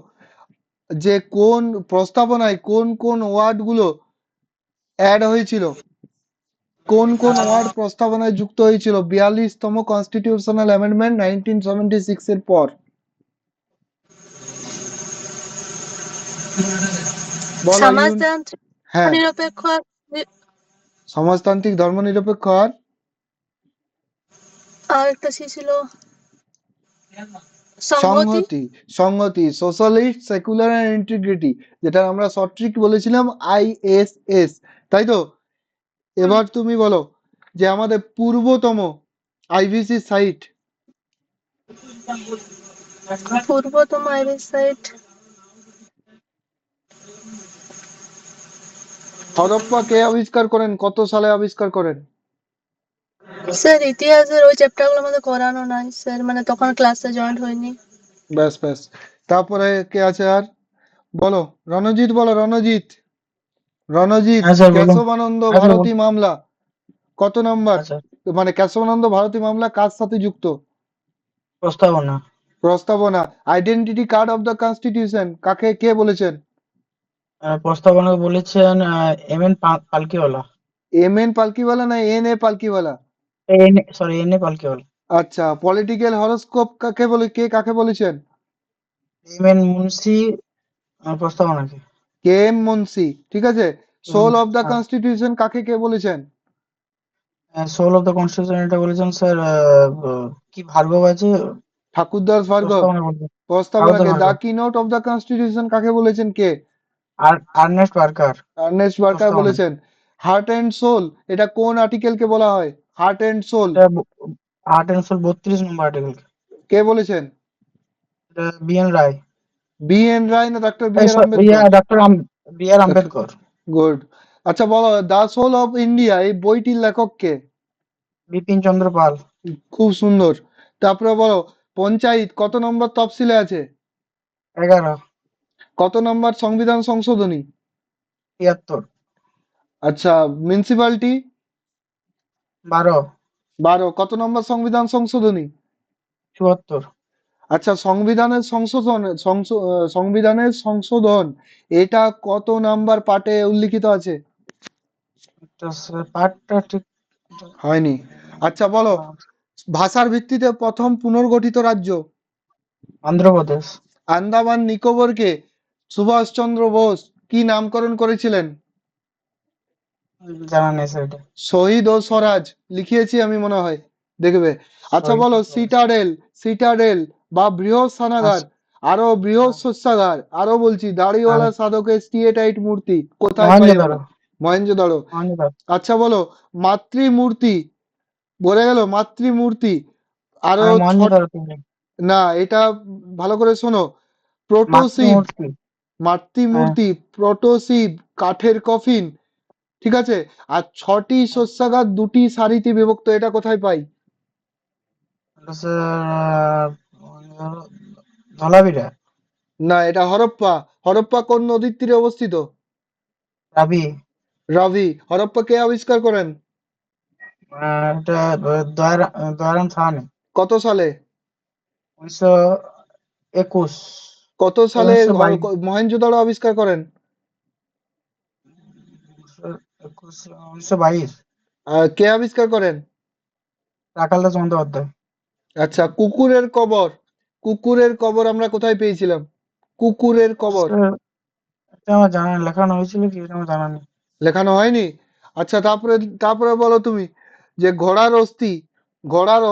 যে কোন প্রস্তাবনায় কোন কোন ওয়ার্ড গুলো অ্যাড হয়েছিল, কোন কোন ওয়ার্ড প্রস্তাবনায় যুক্ত হয়েছিল 42তম কনস্টিটিউশনাল অ্যামেন্ডমেন্ট 1976 এর পর? বলো সমাজতান্ত্রিক হ্যাঁ, নিরপেক্ষ সমাজতান্ত্রিক ধর্মনিরপেক্ষ আর আর একটা ছিল সংহতি। সংহতি। সংহতি, সোশ্যালিস্ট সেকুলার অ্যান্ড ইন্টিগ্রিটি, যেটা আমরা শর্ট ট্রিক বলেছিলাম ISS, তাই তো? হুম, এবার তুমি বলো যে আমাদের পূর্বতম IBC সাইট। পূর্বতম আইরিশ সাইট। হরপ্পা কে আবিষ্কার করেন, কত সালে আবিষ্কার করেন? স্যার ইতিহাসের ওই চ্যাপ্টার গুলো আমাদের করানো নাই স্যার, মানে তখন ক্লাসে জয়েন্ট হয়নি। ব্যাস ব্যাস। তারপরে কে আছে আর, বলো। রণজিৎ বলো, রণজিৎ হ্যাঁ স্যার বলুন। কেশবানন্দ হ্যাঁ স্যার ভারতী মামলা কত নাম্বার? হ্যাঁ স্যার। মানে কেশবানন্দ ভারতী মামলা কার সাথে যুক্ত? প্রস্তাবনা। প্রস্তাবনা। Identity card of the constitution কে বলেছেন? প্রস্তাবনা বলেছেন M N Palkhivala. MN Palkhivala না NA Palkhivala? Sorry N A Palkhivala. আচ্ছা, পলিটিক্যাল হরোস্কোপ কাকে বলেছেন? এম এন মুন্সি প্রস্তাবনাকে। KM মুন্সি, ঠিক আছে। সোল অফ দ্য কনস্টিটিউশন কে বলেছেন? সোল অফ দ্য কনস্টিটিউশন এটা বলেছেন স্যার কি ভার্গব আছে। ঠাকুরদাস ভার্গব প্রস্তাবনা বলতে প্রস্তাবনাকে। কাগজের the Bhargava. Keynote of the constitution কাকে বলেছেন, কে? আর্নেস্ট পার্কার আর্নেস্ট বার্কার প্রস্তাবনা। বলেছেন। হার্ট অ্যান্ড সোল এটা কোন আর্টিকেলকে বলা হয়? হার্ট অ্যান্ড সোল এটা 8 এবং 32 নম্বর আর্টিকেল। কে বলেছেন? এটা বি.এন. রায়। BN রায় না doctor BR Ambedkar? Doctor B.R.. Ambedkar. Good. আচ্ছা বলো, দ্য সোল অফ ইন্ডিয়া এই বইটির লেখক কে? বিপিন চন্দ্র পাল। খুব সুন্দর। তারপরে বলো, পঞ্চায়েত কত নম্বর তফসিলে আছে? 11। কত নম্বর সংবিধান সংশোধনী? 73। আচ্ছা, মিউনিসিপ্যালিটি? 12। 12। কত নম্বর সংবিধান সংশোধনী? 74। আচ্ছা, সংবিধানের সংশোধন এটা কত নাম্বার পার্টে উল্লিখিত আছে? এটা স্যার পার্টটা ঠিক হয়নি। আচ্ছা বলো, ভাষার ভিত্তিতে প্রথম পুনর্গঠিত রাজ্য? অন্ধ্রপ্রদেশ। আন্দামান নিকোবরকে সুভাষচন্দ্র বোস কি নামকরণ করেছিলেন? জানা নেই স্যার এটা। শহীদ ও স্বরাজ লিখিয়েছি আমি মনে হয়, দেখবে। আচ্ছা শহীদ বলো, স্বরাজ। সিটাডেল বা বৃহৎ স্নানাগার, আচ্ছা, আরো বৃহৎ শস্যাগার, আরো বলছি দাড়িওয়ালা সাধকের স্টিয়েটাইট মূর্তি কোথায় পাই আমরা? মহেঞ্জোদারো। মহেঞ্জোদারো। মহেঞ্জোদারো। আচ্ছা বলো, মাতৃমূর্তি, বলে গেল মাতৃমূর্তি, আরো মহেঞ্জোদারো তুমি। না, এটা ভালো করে শোনো। প্রোটোসিভ, মাতৃমূর্তি। হ্যাঁ, মাতৃমূর্তি, প্রোটোসিভ, কাঠের কফিন, ঠিক আছে। আর 6টি শস্যাগার 2টি সারিতে বিভক্ত, এটা কোথায় পাই? এটা স্যার ধলাভিরা। না, এটা হরপ্পা। হরপ্পা কোন নদীর তীরে অবস্থিত? রাবি। রাভি। হরপ্পা কে আবিষ্কার করেন? এটা দয়ারাম সাহানি। কত সালে? 1921। কত সালে 1922। মহেঞ্জোদারো আবিষ্কার করেন? 1922। কে আবিষ্কার করেন? রাখাল দাস বন্দ্যোপাধ্যায়। আচ্ছা, কুকুরের কবর আমরা কোথায় পেয়েছিলাম? কুকুরের কবর স্যার এটা আমার জানা নেই, লেখানো হয়েছিল কি এটা আমার জানা নেই। লেখানো হয়নি? আচ্ছা, তারপরে বলো তুমি যে ঘোড়ার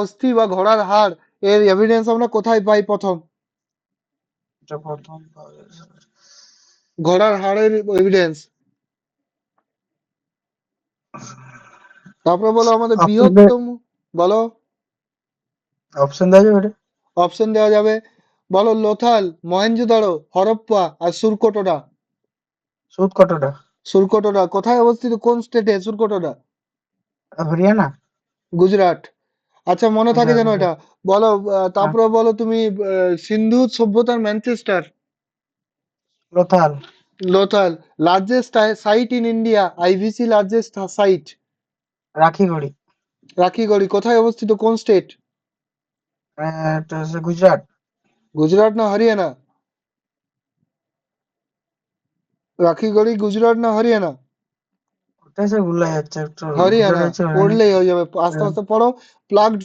অস্থি বা ঘোড়ার হাড় এর এভিডেন্স আমরা কোথায় পাই প্রথম? এটা প্রথম পাওয়া যায়, স্যার। ঘোড়ার হাড়ের এভিডেন্স। তারপরে বলো আমাদের বৃহত্তম, বলো অপশন দেওয়া যাবে এটা? অপশন দেওয়া যাবে। বলো লোথাল, মহেঞ্জোদারো, হরপ্পা আর সুরকোটরা। সুদ কতটা? সুরকোটরা কোথায় অবস্থিত? কোন স্টেটে সুরকোটরা? হরিয়ানা। গুজরাট। আচ্ছা, মনে থাকে যেন গুজরাট। এটা। বলো হ্যাঁ, তারপরে বলো তুমি সিন্ধু সভ্যতার Manchester. Lothal. Lothal. Largest site in India, IVC largest site. Rakhigarhi. Rakhigarhi কোথায় অবস্থিত? কোন স্টেট? এটা হচ্ছে গুজরাট। গুজরাট না হরিয়ানা? রাখিগড়ি গুজরাট না হরিয়ানা? ওটা স্যার ভুলে যাচ্ছে একটু। গুজরাট হরিয়ানা। হচ্ছে হরিয়ানা। পড়লেই হয়ে যাবে, আস্তে আস্তে পড়ো। প্লাগড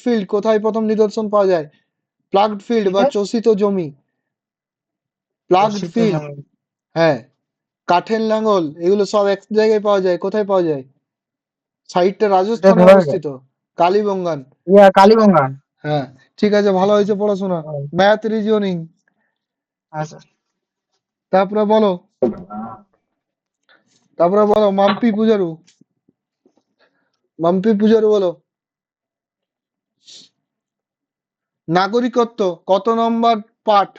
ফিল্ড কোথায় প্রথম নিদর্শন পাওয়া যায়? প্লাগড ফিল্ড বা এটা চষিত জমি। প্লাগড শীত ফিল্ড, জমি। হ্যাঁ। কাঠের লাঙল এগুলো সব এক জায়গায় পাওয়া যায়, কোথায় পাওয়া যায়? সাইটটা এটা রাজস্থানে ধরা যায়। অবস্থিত। কালীবঙ্গান। কালীগঙ্গান। হ্যাঁ, ঠিক আছে, ভালো হয়েছে পড়াশোনা। Math, reasoning. হ্যাঁ স্যার। তারপরে বলো মাম্পি পূজারু বলো। নাগরিকত্ব কত নম্বর পার্ট?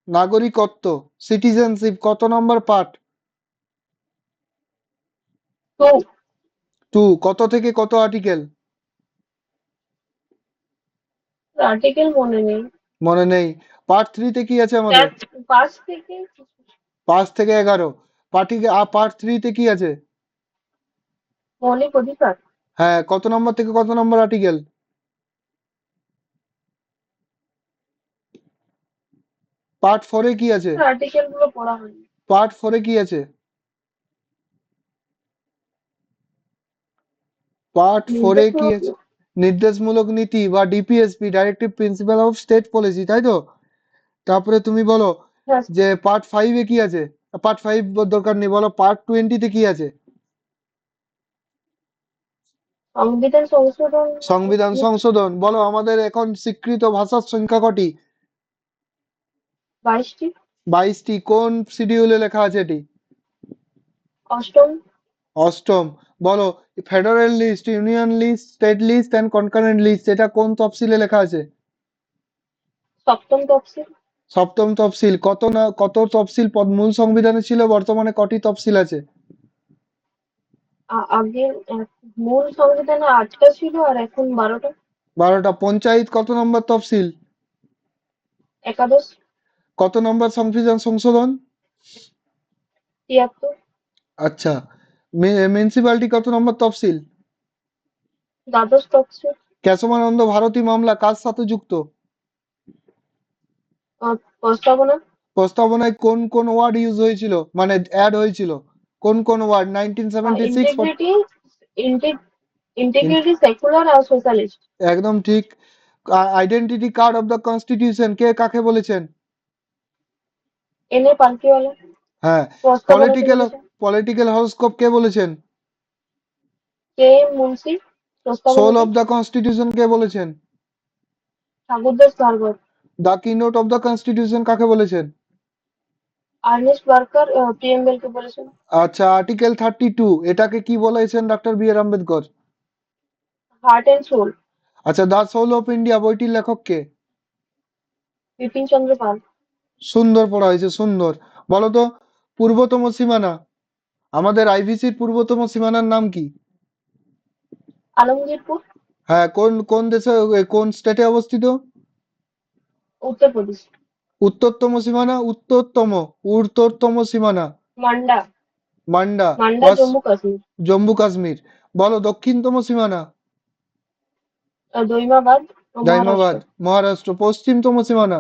নাগরিকত্ব, সিটিজেনশিপ কত নম্বর পার্ট? তো 2। কত থেকে কত আর্টিকেল? আর্টিকেল মনে নেই। মনে নেই। পার্ট 3 তে কি আছে আমাদের? 5 থেকে 5 থেকে 11। পার্ট 3 তে কি আছে? মৌলিক অধিকার। হ্যাঁ, কত নম্বর থেকে কত নম্বর আর্টিকেল? পার্ট 4 এ কি আছে? আর্টিকেল গুলো পড়া হয়নি। পার্ট 4 এ কি আছে? পার্ট 4 এ কি আছে? নির্দেশমূলক নীতি বা DPSP, directive principle of state policy, তাই তো? তারপরে তুমি বলো হ্যাঁ, যে পার্ট 5 এ কি আছে? পার্ট 5 দরকার নেই, বলো পার্ট 20 তে কি আছে? সংবিধান সংশোধন। সংবিধান সংশোধন। বলো আমাদের এখন স্বীকৃত ভাষার সংখ্যা কটি? 22টি। 22টি। কোন শিডিউলে লেখা আছে এটি? অষ্টম। অষ্টম। বলো federal list, union list, state list and concurrent list এটা কোন তফসিলে লেখা আছে? সপ্তম তফসিল। সপ্তম তফসিল। কত তফসিল মূল সংবিধানে ছিল, বর্তমানে কটি তফসিল আছে? আগে মূল সংবিধানে 8টা ছিল আর এখন 12টা। 12টা। পঞ্চায়েত কত নম্বর তফসিল? একাদশ। কত নম্বর সংবিধান সংশোধন? 73। আচ্ছা, মিউনিসিপ্যালিটি কত নম্বর তফসিল? দ্বাদশ তফসিল। কেশবানন্দ ভারতী মামলা কার সাথে যুক্ত? প্রস্তাবনা। প্রস্তাবনায় কোন কোন ওয়ার্ড ইউজ হয়েছিল, মানে অ্যাড হয়েছিল? কোন কোন ওয়ার্ড? 1976। ইন্টিগ্রিটি। ইন্টিগ্রিটি, সেকুলার আর সোশ্যালিস্ট। একদম ঠিক। Identity card of the constitution কে কাকে বলেছেন? এনে পালকিওয়ালা। হ্যাঁ। প্রস্তাবনাটি পলিটিক্যাল বলেছেন পলিটিক্যাল হরোস্কোপ কে বলেছেন? কে মুন্সি। সোল প্রস্তাবনাটি অফ দ্য কনস্টিটিউশন কে বলেছেন? Thakurdas Bhargava. The keynote of the constitution কাকে বলেছেন? আর্নেস্ট বার্কার প্রিয়েম্বলকে বলেছেন। আচ্ছা, আর্টিকেল 32 এটাকে কি বলেছেন doctor B R Ambedkar? Heart and soul. আচ্ছা, দ্য সোল অফ ইন্ডিয়া বইটির লেখক কে? বিপিন চন্দ্র পাল। সুন্দর পড়া হয়েছে, সুন্দর। বলো তো পূর্বতম সীমানা, আমাদের আইভিসির পূর্বতম সীমানার নাম কি? আলমগীরপুর। হ্যাঁ, কোন কোন দেশে, কোন স্টেটে অবস্থিত? উত্তরপ্রদেশ। উত্তরতম সীমানা। মান্ডা। মান্ডা। মান্ডা জম্মু কাশ্মীর। জম্মু কাশ্মীর। বলো দক্ষিণতম সীমানা। দৈমাবাদ মহারাষ্ট্র। দাইমাবাদ মহারাষ্ট্র। পশ্চিমতম সীমানা।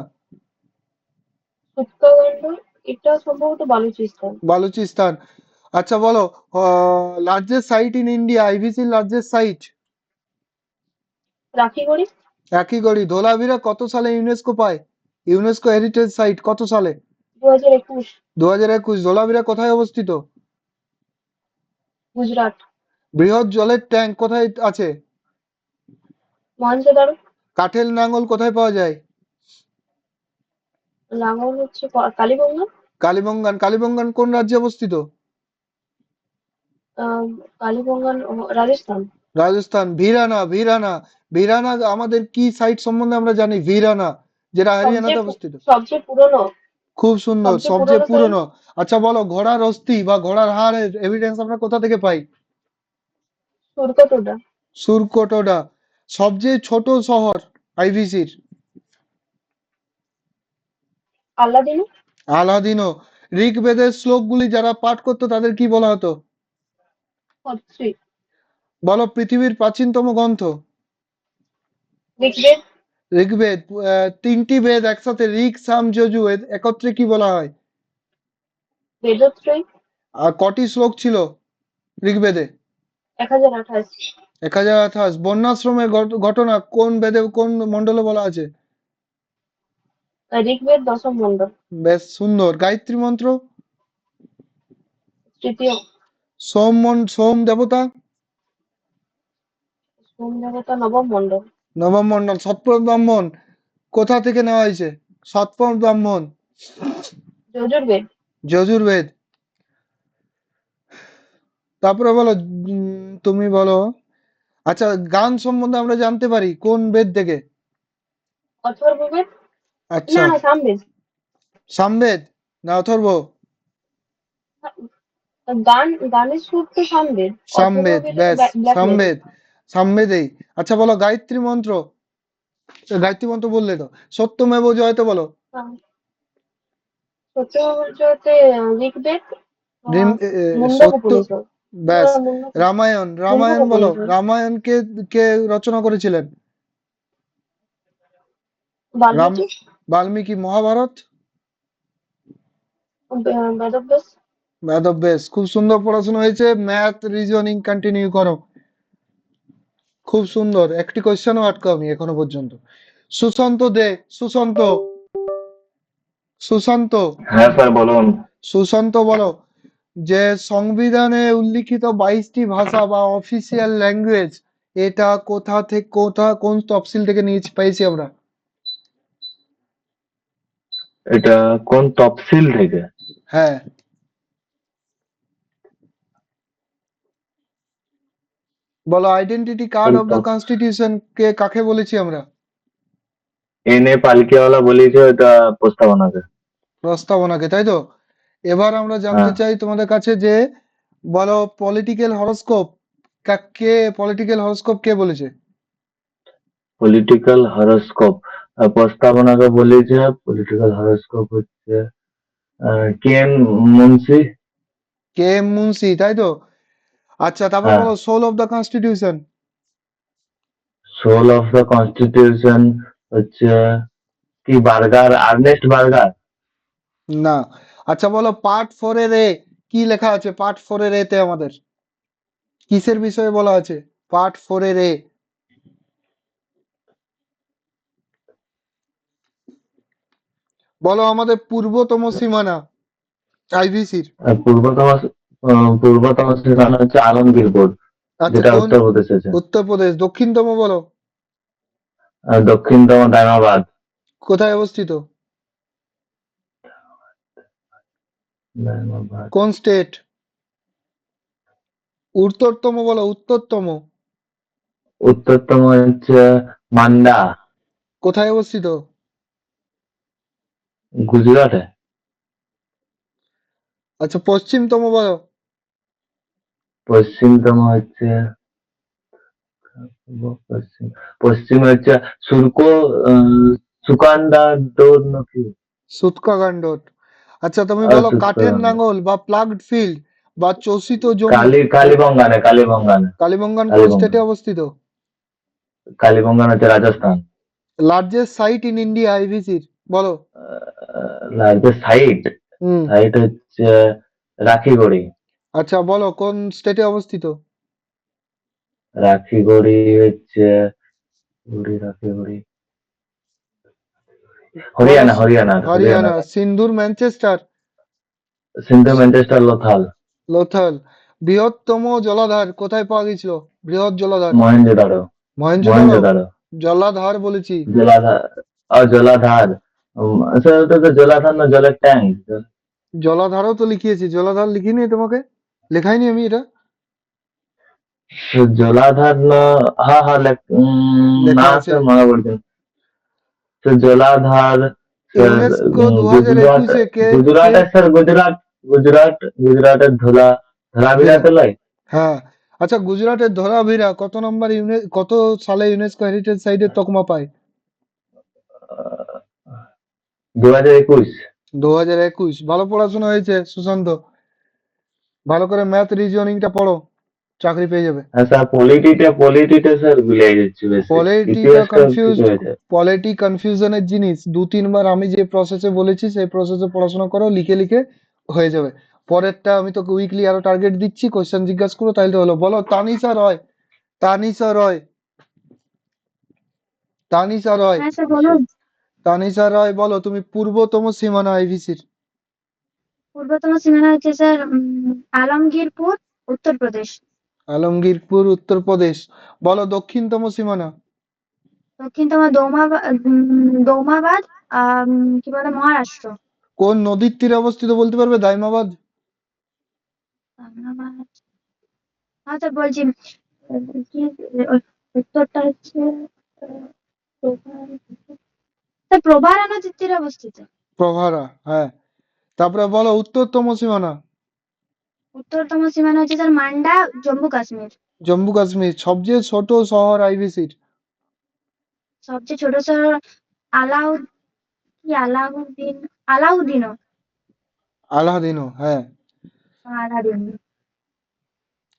উত্তরাখণ্ড। এটা সম্ভবত বালুচিস্তান। বালুচিস্তান। আচ্ছা বলো, largest site in India, IVC largest site. Rakhigarhi. একই গড়ি। ধোলাভিরা কত সালে ইউনেস্কো পায়? ইউনেস্কো হেরিটেজ সাইট কত সালে? 2021। 2021। ধোলাভিরা কোথায় অবস্থিত? গুজরাট। বৃহৎ জলের ট্যাঙ্ক কোথায় আছে? মহেঞ্জোদারো। কাঠের নাঙল কোথায় পাওয়া যায়? লাঙ্গল হচ্ছে কালীগঙ্গা। কালীবঙ্গান। কালীবঙ্গান কোন রাজ্যে অবস্থিত? কালীগঙ্গা রাজস্থান। রাজস্থান। ভিরানা। ভিরানা। ভিরানা আমাদের কি সাইট সম্বন্ধে আমরা জানি? ভিরানা, যেটা হরিয়ানাতে অবস্থিত। সবচেয়ে পুরনো। খুব সুন্দর, সবচেয়ে সবচেয়ে পুরনো পুরনো। আচ্ছা বলো, ঘোড়ার অস্থি বা ঘোড়ার হাড়ের এভিডেন্স আমরা কোথা থেকে পাই? সুরকটোডা। সুরকোটোডা। সবচেয়ে ছোট শহর আইভিসির? আল্লাদিনো। আলাদিনো। ঋগ্বেদের শ্লোকগুলি যারা পাঠ করতো তাদের কি বলা হতো? হচ্ছে বলো, পৃথিবীর প্রাচীনতম গ্রন্থ? ঋগ্বেদ। ঋগ্বেদ। তিনটি বেদ একসাথে, ঋক, সাম, যজু, একত্রে কি বলা হয়? বেদত্রয়ী। আর কটি শ্লোক ছিল ঋগ্বেদে? 1028। 1028। বন্যাশ্রমের ঘটনা কোন বেদে, কোন মণ্ডলে বলা আছে? ঋগ্বেদ দশম মণ্ডল। বেশ সুন্দর। গায়ত্রী মন্ত্র? তৃতীয়। সোম দেবতা? সোম দেবতা নবম মণ্ডল। নবম মণ্ডল। সৎপর ব্রাহ্মণ কোথা থেকে নেওয়া হয়েছে? সৎপর ব্রাহ্মণ? যজুর্বেদ। যজুর্বেদ। তারপরে বলো, তুমি বলো। আচ্ছা, গান সম্বন্ধে আমরা জানতে পারি কোন বেদ থেকে? অথর্ববেদ। আচ্ছা, না, সামবেদ। সামবেদ না অথর্ব? গানের সুর তো সামবেদ। সামবেদ। অথর্ববেদ ব্যাস, ব্ল্যাক মিউজিক। সামবেদ। সামবেদেই। আচ্ছা বলো, গায়ত্রী মন্ত্র। গায়ত্রী মন্ত্র বললে তো। সত্যমেব জয়তে বলো। সত্যতে ঋগ্বেদ। রিম মুন্ডক সত্য। উপনিষদ। ব্যাস। মুন্ডক। রামায়ণ। মুন্ডক রামায়ণ বলো। উপনিষদ। রামায়ণ কে কে রচনা করেছিলেন? রাম বাল্মীকি। বাল্মীকি। মহাভারত? বেদব্যাস। বেদব্যাস। খুব সুন্দর পড়াশোনা হয়েছে। ম্যাথ, রিজনিং কন্টিনিউ করো। খুব সুন্দর। একটি কোয়েশ্চেনও আটকাওনি এখনো পর্যন্ত। সুশান্ত দে। সুশান্ত। সুশান্ত। হ্যাঁ স্যার বলুন। সুশান্ত বলো, যে সংবিধানে উল্লিখিত 22টি ভাষা বা অফিসিয়াল ল্যাঙ্গুয়েজ, এটা কোন তফসিল থেকে পাইছি আমরা? এটা কোন তফসিল থেকে? হ্যাঁ। বলো, identity card of the constitution কাকে বলেছি আমরা? এনে পালকিওয়ালা বলেছে এটা প্রস্তাবনাকে। প্রস্তাবনাকে, তাই তো। এবার আমরা জানতে হ্যাঁ। চাই তোমাদের কাছে যে, বলো পলিটিক্যাল হরোস্কোপ কে বলেছে? পলিটিক্যাল হরোস্কোপ প্রস্তাবনাকে বলেছে। পলিটিক্যাল হরোস্কোপ হচ্ছে K N Munshi. K M Munshi, তাই তো। আচ্ছা, তারপর হ্যাঁ। বলো, soul of the constitution. Soul of the constitution হচ্ছে কি বার্গার, আর্নেস্ট বার্গার। না। আচ্ছা বলো, পার্ট 4 এর এ কি লেখা আছে? পার্ট 4 এর এতে আমাদের কিসের বিষয়ে বলা আছে? পার্ট 4 এর এ। বলো, আমাদের পূর্বতম সীমানা আইভিসির। পূর্বতম ঠিকানা হচ্ছে আলমগীরপুর, আচ্ছা, যেটা উত্তরপ্রদেশ আছে। উত্তরপ্রদেশ। দক্ষিণতম বলো। দক্ষিণতম দায়মাবাদ। কোথায় অবস্থিত? দায়মাবাদ। কোন স্টেট? উত্তরতম বলো, উত্তরতম। উত্তরতম হচ্ছে মান্ডা। কোথায় অবস্থিত? গুজরাটে। আচ্ছা, পশ্চিমতম বলো। পশ্চিমতম হচ্ছে পশ্চিম পশ্চিম হচ্ছে সুকান্দা দৌড় নাকি সুতকাগান্ডট। আচ্ছা, তুমি বলো, কাঠের সুৎকারাঙ্গ। নাঙল বা প্লাগড ফিল্ড বা চষিত জমি কালীবঙ্গানে। কালীবঙ্গানে। কালীবঙ্গান কোন কালীবঙ্গান। স্টেটে অবস্থিত? কালীবঙ্গান হচ্ছে Rajasthan. Largest site in India আইভিসির বলো। Largest site. হুম। সাইট হচ্ছে রাখিগড়ি। আচ্ছা বলো কোন স্টেটে অবস্থিত? রাখিগড়ি হচ্ছে রাখিগড়ি বলো হরিয়ানা হরিয়ানা হরিয়ানা হরিয়ানা। সিন্ধুর ম্যানচেস্টার। সিন্ধু ম্যানচেস্টার লোথাল লোথাল। বৃহত্তম জলাধার কোথায় পাওয়া গেছিল? বৃহৎ জলাধার। মহেঞ্জোদারো মহেঞ্জোদারো। মহেঞ্জোদারো জলাধার বলেছি। জলাধার জলাধার স্যার ওটা তো জলাধার না জলের ট্যাঙ্ক জলাধারও তো লিখিয়েছি, জলাধার লিখিনি তোমাকে? লেখাইনি আমি এটা? জলাধার না হ্যাঁ হ্যাঁ লেখা না আছে। স্যার মনে পড়ছে না। স্যার জলাধার স্যার ইউনেস্কো গুজরাট 2021-এ কে কে গুজরাটের স্যার গুজরাটের ধোলাভিরাতে লয় হ্যাঁ। আচ্ছা গুজরাটের ধোলাভিরা কত নম্বর কত সালে ইউনেস্কো হেরিটেজ সাইটের তকমা পায়? 2021 2021। ভালো পড়াশোনা হয়েছে সুশান্ত। ভালো করে ম্যাথ রিজনিংটা পড়ো, চাকরি পেয়ে যাবে। হ্যাঁ স্যার পলিটিতে স্যার গুলিয়ে যাচ্ছে বেশি ইতিহাসটা কিছু হয়েছে পলিটি কনফিউশনের জিনিস। 2-3 বার আমি যে প্রসেসে বলেছি সেই প্রসেসে পড়াশোনা করো, লিখে লিখে হয়ে যাবে। পরেরটা আমি তোকে উইকলি আরো টার্গেট দিচ্ছি, কোশ্চেন জিজ্ঞাসা করো তাইলে হলো। বলো তানিশা রয়। তানিশা রয়। তানিশা রয়। হ্যাঁ স্যার বলুন। তানিশা রয় বলো তুমি পূর্বতম সীমানা আইভিসির। পূর্বতম সীমানা হচ্ছে স্যার আলমগীরপুর, উত্তরপ্রদেশ। আলমগীরপুর উত্তরপ্রদেশ। বলো দক্ষিণতম সীমানা। দক্ষিণতম দৌমাবাদ, কি বলে, মহারাষ্ট্র। কোন নদীর তীরে অবস্থিত বলতে পারবে? দাইমাবাদ। ধন্যবাদ। হ্যাঁ স্যার বলছি, কি উত্তরটা হচ্ছে স্যার প্রবারা নদীর তীরে অবস্থিত। প্রভারা, হ্যাঁ। তারপরে বলো উত্তরতম সীমানা। উত্তরতম সীমানা হচ্ছে স্যার মান্ডা, জম্মু কাশ্মীর। জম্মু কাশ্মীর। সবচেয়ে ছোট শহর আইভিসির। সবচেয়ে ছোট শহর আলাউ কি আলাউদ্দিন, আলাউদ্দিনও, আলাদিনো, হ্যাঁ। আলাউদ্দিন।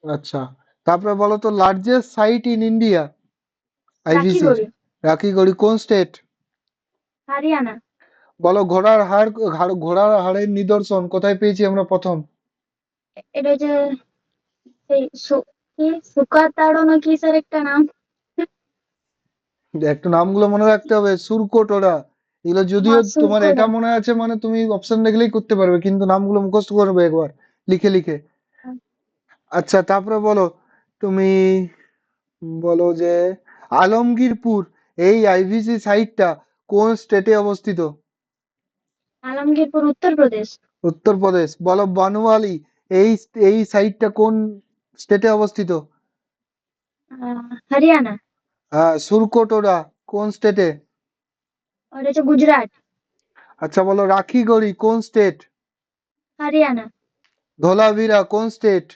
আচ্ছা তারপরে বলো তো largest site in India আইভিসির। Rakhigarhi, Rakhigarhi কোন স্টেট? হরিয়ানা। বলো ঘোড়ার হাড়ের নিদর্শন কোথায় পেয়েছি আমরা প্রথম? এটা হচ্ছে সেই কি সুকাতাড়ো না কি স্যার একটা নাম। একটু নামগুলো মনে রাখতে হবে। সুরকোটরা। এগুলো যদিও হ্যাঁ তোমার এটা সুকোটা। মনে আছে মানে তুমি অপশন দেখলেই করতে পারবে, কিন্তু নামগুলো মুখস্থ করবে একবার লিখে লিখে। আচ্ছা তারপরে বলো তুমি, বলো যে আলমগীরপুর এই আইভিসি সাইটটা কোন স্টেটে অবস্থিত? আলমগীরপুর, উত্তরপ্রদেশ। উত্তরপ্রদেশ। বলো বনওয়ালি এই এই সাইটটা কোন স্টেটে অবস্থিত? হরিয়ানা। হ্যাঁ। সুরকোটরা কোন স্টেটে? ওটা হচ্ছে গুজরাট। আচ্ছা বলো রাখিগড়ি কোন স্টেট? হরিয়ানা। ধোলাভিরা কোন স্টেট?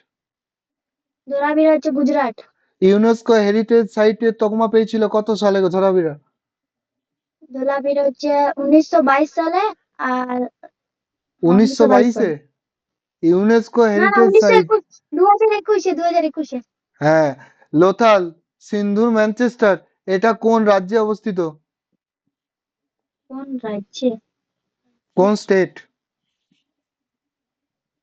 ধোলাভিরা হচ্ছে গুজরাট। ইউনেস্কো হেরিটেজ সাইটের তকমা পেয়েছিল কত সালে গো ধোলাভিরা? ধোলাভিরা হচ্ছে 1922 সালে। আর 1922 1922-এ? সালে। ইউনেস্কো না না, হেরিটেজ সাইট। 1921, 2021, 2021। হ্যাঁ। লোথাল সিন্ধুর ম্যানচেস্টার এটা কোন রাজ্যে অবস্থিত? কোন রাজ্যে? কোন স্টেট?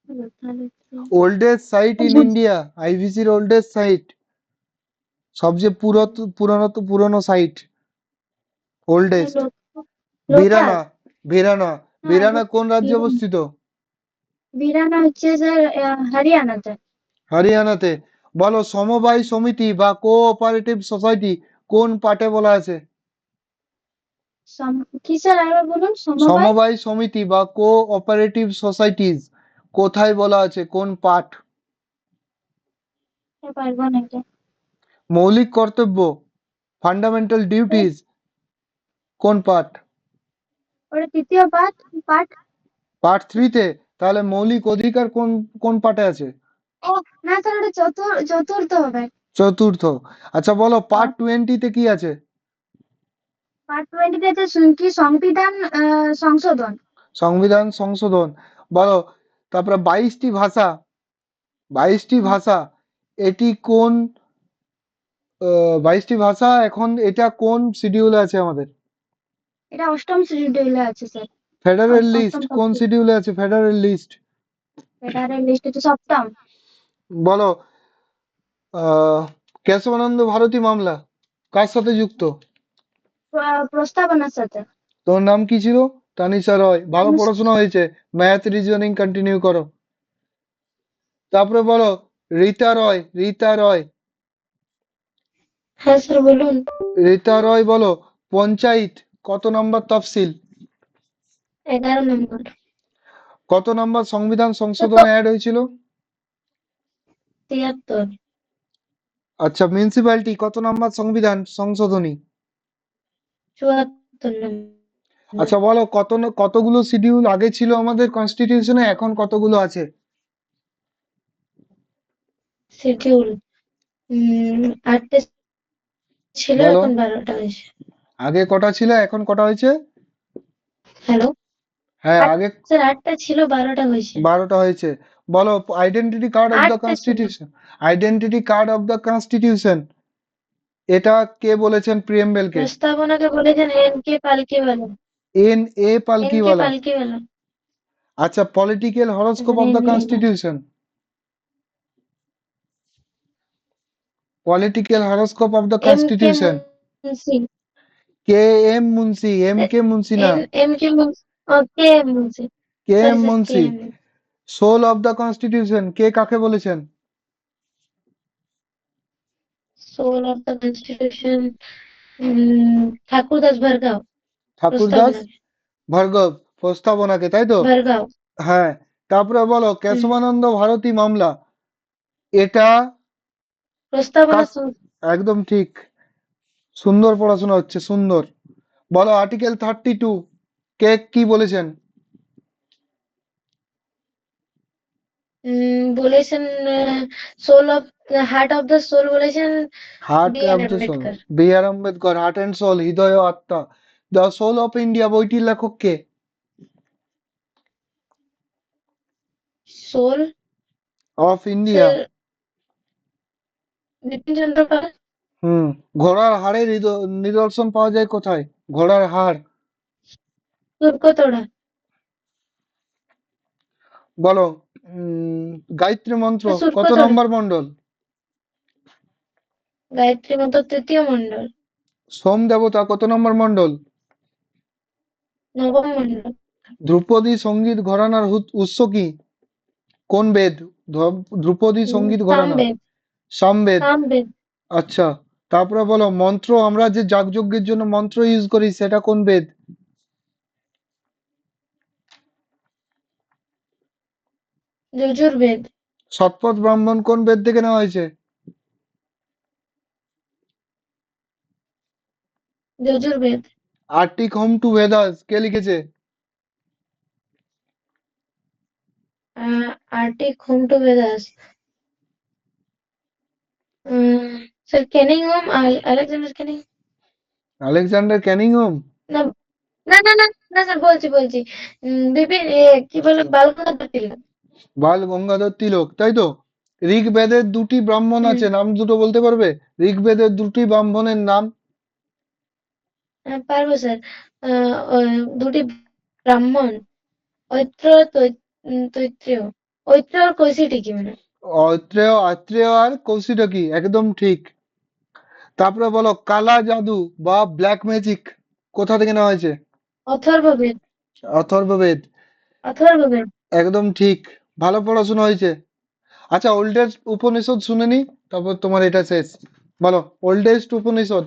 লোথাল হচ্ছে ওল্ডেস্ট সাইট ইন ইন্ডিয়া আইভিসির ওল্ডেস্ট সাইট। সবচেয়ে পুরনো সাইট। ওল্ডেস্ট। লোথাল। ভিরানা। ভিরানা। হ্যাঁ, ভিরানা কোন রাজ্যে অবস্থিত? ভিরানা হচ্ছে স্যার হরিয়ানাতে। হরিয়ানাতে। বলো সমবায় সমিতি বা কোঅপারেটিভ সোসাইটি কোন পার্টে বলা আছে? কি স্যার আরেকবার বলুন, সমবায়। সমবায় সমিতি বা কোঅপারেটিভ সোসাইটিজ কোথায় বলা আছে, কোন পার্ট? পারবো না এটা। মৌলিক কর্তব্য ফান্ডামেন্টাল ডিউটিজ কোন পার্ট? ওটা তৃতীয় পাঠ পাঠ পার্ট 3-তে। তাহলে মৌলিক অধিকার কোন কোন পার্টে আছে? ও না স্যার, ওটা চতুর্থ হবে। চতুর্থ। আচ্ছা বলো পার্ট 20-তে কি আছে? পার্ট 20 আছে কি সংবিধান সংশোধন। সংবিধান সংশোধন। বলো তারপরে 22টি ভাষা। 22টি ভাষা এটি কোন 22টি ভাষা এখন এটা কোন শিডিউলে আছে আমাদের? এটা অষ্টম শিডিউলে আছে স্যার। ফেডারেল অষ্টম লিস্ট কোন সপ্তম। শিডিউলে আছে? Federal list. ফেডারেল লিস্ট হচ্ছে সপ্তম। বলো কেশবানন্দ ভারতী মামলা কার সাথে যুক্ত? প্রস্তাবনার সাথে। তোমার নাম কি ছিল? তানিশা রয়। ভালো তানিশ- পড়াশোনা হয়েছে, ম্যাথ রিজনিং কন্টিনিউ করো। তারপরে বলো রীতা রয়। রীতা রয়। হ্যাঁ স্যার বলুন। রীতা রয় বলো পঞ্চায়েত কত নম্বর তফসিল? 11 নম্বর। কত নম্বর সংবিধান সংশোধনে অ্যাড হয়েছিল? 73। আচ্ছা মিউনিসিপ্যালিটি কত নম্বর সংবিধান সংশোধনী? 74 নম্বর। আচ্ছা বলো কতগুলো শিডিউল আগে ছিল আমাদের কনস্টিটিউশনে, এখন কতগুলো আছে? শিডিউল 8টে ছিল, বলো এখন 12টা হয়েছে। আগে কটা ছিল এখন কটা হয়েছে? হ্যালো। হ্যাঁ আগে স্যার 8টা ছিল, 12টা হয়েছে। 12টা হয়েছে। বলো আইডেন্টিটি কার্ড অফ দ্য 8টা ছিল। Constitution. Identity card of the constitution এটা কে বলেছেন প্রিএমবেলকে? প্রস্তাবনাকে বলেছেন N K. Palkhivala. N A N K. Palkhivala. Palkhivala. আচ্ছা পলিটিক্যাল হরোস্কোপ অফ এখানে দ্য নেই না। Constitution. Political horoscope of the M K. Constitution. Munshi. K M Munshi, M K Munshi না, এম.কে. মুন্সি। ও K M Munshi. K sorry M sir, K Munshi. M. Soul of the constitution কে কাকে বলেছেন? Soul of the constitution Thakurdas Bhargava. Thakurdas প্রস্তাবনাকে। ভার্গব প্রস্তাবনাকে, তাই তো? ভার্গাও। হ্যাঁ। তারপরে বলো কেশবানন্দ ভারতী মামলা এটা প্রস্তাবনা কার? একদম ঠিক। সুন্দর পড়াশোনা হচ্ছে, সুন্দর। বলো আর্টিকেল 32 কে কি বলেছেন? বলেছেন soul of heart of the soul বলেছেন heart B of R the soul, Ambedkar. B R Ambedkar. Heart and soul, হৃদয় ও আত্মা। দ্য সোল অফ ইন্ডিয়া বইটির লেখক কে? Soul of India. Sir Bipin Chandra Pal. ঘোড়ার হাড়ের নিদর্শন পাওয়া যায় কোথায়? ঘোড়ার হাড়। তুর্কতোড়া। বলো গায়ত্রী মন্ত্র কত তুর্কতোড়া। নম্বর মণ্ডল? গায়ত্রী মন্ত্র 3য় মণ্ডল। সোম দেবতা কত নম্বর মণ্ডল? 9ম মণ্ডল। ধ্রুপদী সঙ্গীত ঘরানার উৎস কি? কোন বেদ? ধ্রুপদী সঙ্গীত ঘরানা সামবেদ। সামবেদ। সামবেদ। আচ্ছা তারপরে বলো মন্ত্র, আমরা যে যাগযজ্ঞের জন্য মন্ত্র ইউজ করি সেটা কোন বেদ? যজুর্বেদ। শতপথ ব্রাহ্মণ কোন বেদ থেকে নেওয়া হয়েছে? Yajurveda. Arctic home to Vedas কে লিখেছে? Arctic home to Vedas sir Cunningham, Alexander Cunningham. Alexander Cunningham. না না না না না স্যার, বলছি বিপিন কি বলে বালগঙ্গাধর তিলক। বাল গঙ্গাধর তিলক, তাই তো? ঋগ্বেদের দুটি ব্রাহ্মণ আছে, নাম দুটো বলতে পারবে? ঋগ্বেদের দুটি ব্রাহ্মণের নাম? পারবো স্যার। দুটি ব্রাহ্মণ ঐত্র তৈত্রেয়। ঐত্র আর কৈশিকি মানে। অত্রেয়, আত্রেয় আর কৌশিকি, একদম ঠিক। তারপরে বলো কালা জাদু বা ব্ল্যাক ম্যাজিক কোথা থেকে নেওয়া হয়েছে? অথর্ববেদ। অথর্ববেদ, অথর্ববেদ। একদম ঠিক। ভালো পড়াশোনা হয়েছে। আচ্ছা ওল্ডেস্ট উপনিষদ শুনে নি, তারপর তোমার এটা শেষ। বলো ওল্ডেস্ট উপনিষদ।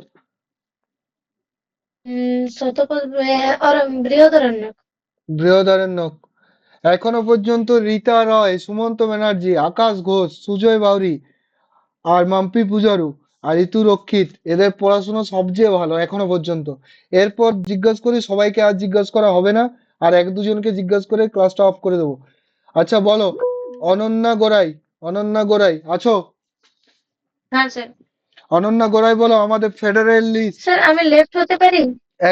শতপথ বৃহদারণ্যক। বৃহদারণ্যক। এখনো পর্যন্ত রীতা রয়, সুমন্ত ব্যানার্জি, আকাশ ঘোষ, সুজয় বাউরি আর মাম্পি পূজারু আর ঋতু রক্ষিত, এদের পড়াশোনা সবচেয়ে ভালো এখনো পর্যন্ত। এরপর জিজ্ঞাসা করি, সবাইকে আর জিজ্ঞাসা করা হবে না, আর এক দুজনকে জিজ্ঞাসা করে ক্লাসটা অফ করে দেবো। আচ্ছা বলো অনন্যা গোড়াই। অনন্যা গোড়াই আছো? হ্যাঁ স্যার। অনন্যা গোড়াই বলো আমাদের ফেডারেল লিস্ট। স্যার আমি লেফট হতে পারি?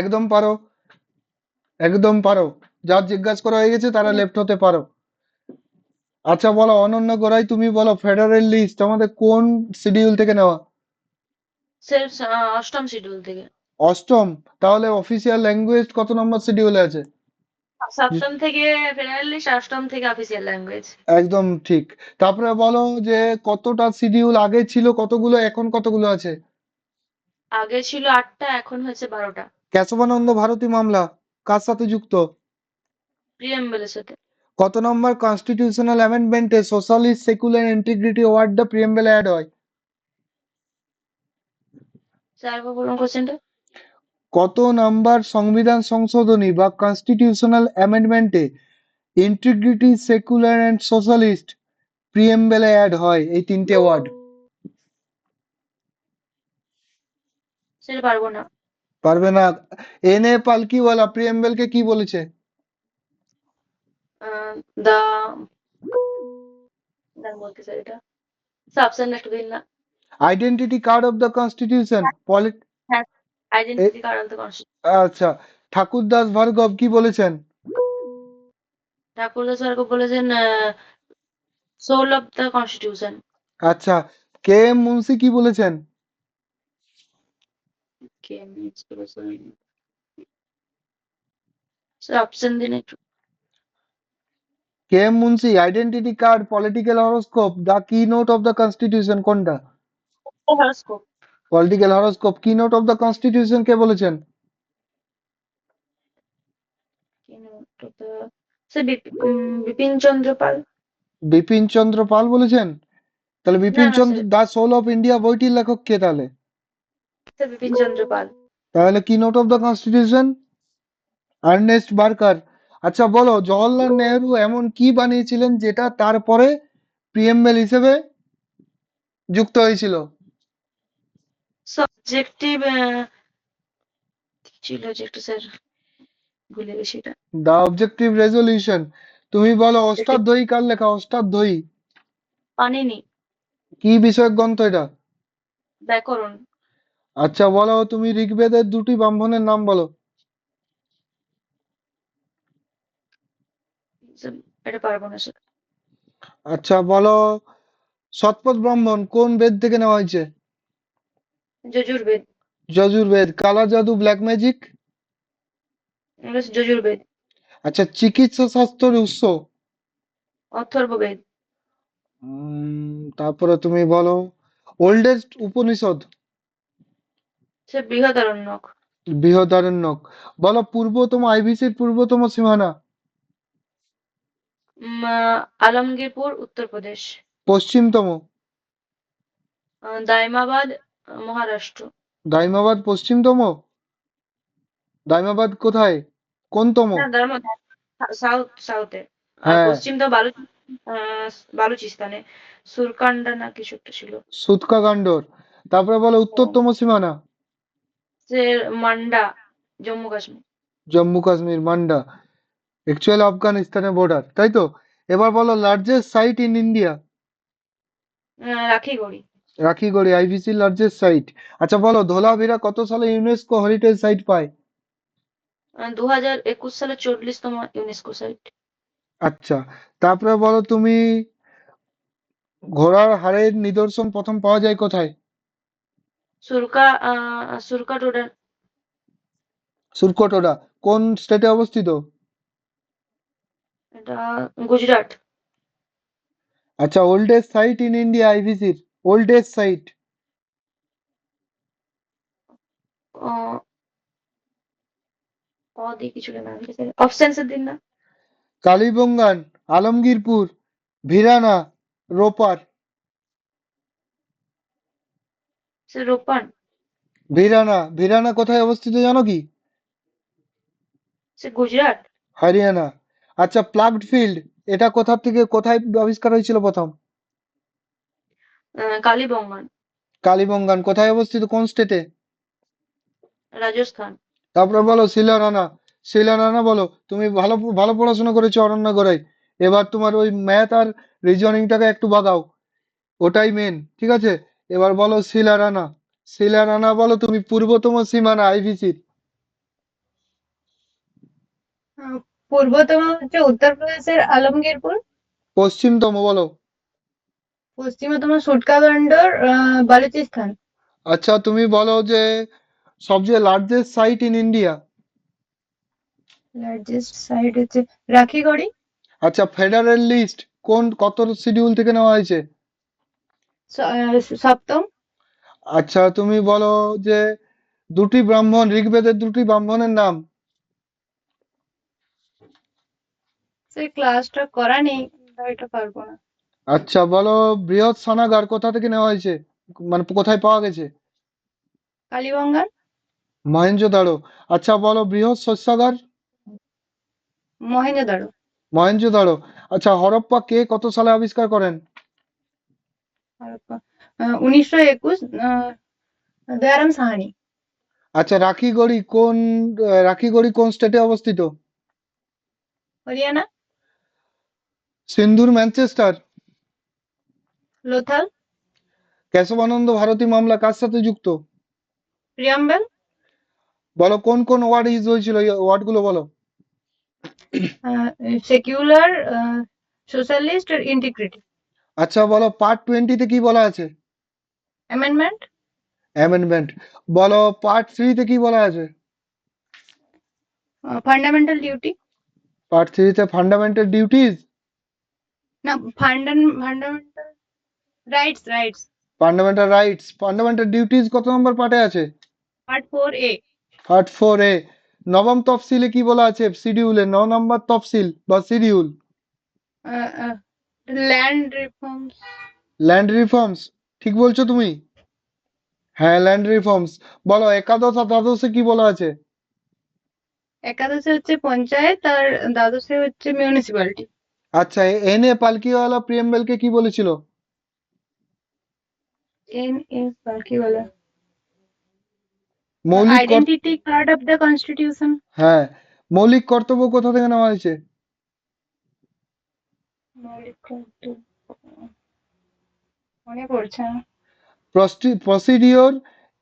একদম পারো, একদম পারো। যার জিজ্ঞাসা করা হয়ে গেছে তারা লেফট হতে পারো। আচ্ছা বলো অনন্যা গোড়াই তুমি বলো ফেডারেল লিস্ট আমাদের কোন শিডিউল থেকে নেওয়া? স্যার 8ম শিডিউল থেকে। অষ্টম। তাহলে অফিসিয়াল ল্যাঙ্গুয়েজ কত নম্বর শিডিউলে আছে? সপ্তম থেকে ফেডারেল লিস্ট, অষ্টম থেকে অফিসিয়াল ল্যাঙ্গুয়েজ। একদম ঠিক। তারপরে বলো যে কতটা শিডিউল আগে ছিল, কতগুলো এখন কতগুলো আছে? আগে ছিল 8টা, এখন হয়েছে 12টা। কেশবানন্দ ভারতী মামলা কার সাথে যুক্ত? প্রিএমবেলের সাথে। কত নম্বর কনস্টিটিউশনাল অ্যামেন্ডমেন্টে সোশ্যালিস্ট সেকুলার ইন্টিগ্রিটি ওয়ার্ডটা প্রিএমবেলে অ্যাড হয়? স্যার একবার বলুন কোশ্চেনটা। কত নাম্বার সংবিধান সংশোধনী বা কনস্টিটিউশনাল অ্যামেন্ডমেন্টে ইন্টিগ্রিটি সেকুলার অ্যান্ড সোশ্যালিস্ট প্রিএমবেলে অ্যাড হয় এই তিনটে ওয়ার্ড? সেটা পারবো না। পারবে না? এন.এ. পালকিওয়ালা প্রিএমবেলকে কি বলেছে? দা বলতে স্যার এটা অপশন একটু দিন না। Identity card of the constitution হ্যাঁ, identity card of the constitution. আচ্ছা, ঠাকুরদাস ভার্গব কি বলেছেন? ঠাকুরদাস স্যারকে বলেছেন সোল অফ দ্য কনস্টিটিউশন। আচ্ছা, কে এম মুন্সি কি বলেছেন? কে বলেছেন স্যার, অপশন দিন একটু। K M Munshi identity card, political horoscope, the কি নোট অফ দ্য কনস্টিটিউশন কোনটা? Horoscope. Political horoscope. Key note of the constitution কে বলেছেন? স্যার বিপিন চন্দ্র পাল। বিপিন চন্দ্র পাল বলেছেন? তাহলে না বিপিন না Chandra sir, the soul of India বইটির লেখক কে তাহলে? স্যার বিপিন চন্দ্র পাল। তাহলে key note of the constitution? Ernest Barker. আচ্ছা বলো, জওহরলাল নেহেরু এমন কি বানিয়েছিলেন যেটা তারপরে প্রিএমবেল হিসেবে যুক্ত হয়েছিল? সাবজেক্টিভ ছিল যে একটু স্যার ভুলে গেছি এটা। দা অবজেক্টিভ রেজলিউশন। তুমি বলো, অষ্টাধ্যায়ী কার লেখা? অষ্টাধ্যায়ী পানিনি। কি বিষয়ক গ্রন্থ এটা? ব্যাকরণ। আচ্ছা বলো, তুমি ঋগ্বেদের দুটি ব্রাহ্মণের নাম বলো। স্যার এটা পারবো না স্যার। আচ্ছা বলো, শতপথ ব্রাহ্মণ কোন বেদ থেকে নেওয়া হয়েছে? যজুর্বেদ। যজুর্বেদ। কালা জাদু, ব্ল্যাক ম্যাজিক? যজুর্বেদ। আচ্ছা, চিকিৎসা শাস্ত্রের উৎস? অথর্ববেদ। তারপরে তুমি বলো, ওল্ডেস্ট উপনিষদ? স্যার বৃহদারণ্যক। বৃহদারণ্যক। বলো, পূর্বতম আইবিসির পূর্বতম সীমানা? আলমগীরপুর, উত্তরপ্রদেশ। পশ্চিমতম? দাইমাবাদ, মহারাষ্ট্র। দাইমাবাদ পশ্চিমতম? দাইমাবাদ কোথায়, কোনতম? না সাউথে। আর হ্যাঁ, পশ্চিম তো বালুচিস্তানে সুরকান্ডা না কিছু একটা ছিল। সুতকা গান্ডোর। তারপরে বলো, উত্তরতম সীমানা? যে মান্ডা, জম্মু কাশ্মীর। জম্মু কাশ্মীর, মান্ডা। অ্যাকচুয়াল আফগানিস্তানের বর্ডার, তাই তো? এবার বলো, largest site in India? Rakhigarhi. Rakhigarhi আইবিসির লার্জেস্ট সাইট। আচ্ছা বলো, ধোলাভিরা কত সালে ইউনেস্কো হেরিটেজ সাইট পায়? 2021 সালে 40তম ইউনেস্কো সাইট। আচ্ছা, তারপরে বলো তুমি, ঘোড়ার হাড়ের নিদর্শন প্রথম পাওয়া যায় কোথায়? সুরকাটোডা। সুরকোটোডা কোন স্টেটে অবস্থিত? এটা গুজরাট। আচ্ছা, ওল্ডেস্ট সাইট ইন ইন্ডিয়া আইবিসির, ওল্ডেস্ট সাইট? দিয়ে কিছু না, অপশনস দিন না। কালীবঙ্গান, আলমগীরপুর, ভিরানা, রোপার? স্যার রোপান। ভিরানা। ভিরানা কোথায় অবস্থিত জানো কি? স্যার গুজরাট। হরিয়ানা। আচ্ছা, প্লাগড ফিল্ড এটা কোথা থেকে কোথায় আবিষ্কার হয়েছিল প্রথম? কালীবঙ্গান, কালীবঙ্গান কোথায় অবস্থিত, কোন স্টেটে? রাজস্থান। তারপরে বলো, শিলা রানা। শিলা রানা বলো, তুমি ভালো ভালো পড়াশোনা করেছো অরণ্য গড়াই। এবার তোমার ওই ম্যাথ আর রিজনিংটাকে একটু বাদাও, ওটাই মেন, ঠিক আছে? এবার বলো শিলা রানা। শিলা রানা বলো তুমি, পূর্বতম সীমানা আইবিসির? পূর্বতম হচ্ছে উত্তরপ্রদেশের আলমগীরপুর, পশ্চিমতম বলো? পশ্চিমতম সুটকা বালুচিস্তান। আচ্ছা, তুমি বলো যে সবচেয়ে largest site in India? Largest site হচ্ছে রাখিগড়ি। আচ্ছা, ফেডারেল লিস্ট কত শিডিউল থেকে নেওয়া হয়েছে? সপ্তম। আচ্ছা, তুমি বলো যে ঋগ্বেদের দুটি ব্রাহ্মণের নাম। স্যার ক্লাসটা করা নেই, এটা পারবো না। আচ্ছা, বলো বৃহৎ স্নানাগার কোথা থেকে নেওয়া হয়েছে, মানে কোথায় পাওয়া গেছে? কালীগঙ্গার। মহেঞ্জোদারো। আচ্ছা, বলো বৃহৎ শস্যাগার। মহেঞ্জোদারো। মহেঞ্জোদারো। আচ্ছা, হরপ্পা কে কত সালে আবিষ্কার করেন? 1921 দয়ারাম সাহানি। আচ্ছা, রাখিগড়ি কোন স্টেটে অবস্থিত? হরিয়ানা। সিন্ধুর ম্যানচেস্টার। লোথাল। কেশবানন্দ ভারতী মামলা কার সাথে যুক্ত? প্রিয়াম্বেল। বলো কোন কোন ওয়ার্ড ইউজ হয়েছিল, ওয়ার্ড গুলো বলো। সেকুলার, সোশ্যালিস্ট আর ইন্টিগ্রিটি। আচ্ছা, বলো পার্ট 20 তে কি বলা আছে? অ্যামেন্ডমেন্ট। অ্যামেন্ডমেন্ট। বলো পার্ট 3 তে কি বলা আছে? Fundamental duty. পার্ট 3 তে ফান্ডামেন্টাল ডিউটিজ। না, fundamental rights. Fundamental rights. Fundamental duties কত নম্বর পার্টে আছে? Part 4A। Part 4A। নবম তফসিলে কি বলা আছে? শিডিউলে 9 নম্বর তফসিল বা schedule. Land reforms. Land reforms. ঠিক বলছো তুমি? হ্যাঁ, ল্যান্ড রিফর্মস। বলো একাদশ আর দ্বাদশে কি বলা আছে? একাদশে হচ্ছে পঞ্চায়েত আর দ্বাদশে হচ্ছে মিউনিসিপ্যালিটি। আচ্ছা, এন.এ. পালকিওয়ালা প্রিয়াম্বেলকে কি বলেছিল? কি বলে? মৌলিক identity card of the constitution. হ্যাঁ, মৌলিক কর্তব্য কোথা থেকে নেওয়া হয়েছে? মনে পড়ছে না। প্রসিডিওর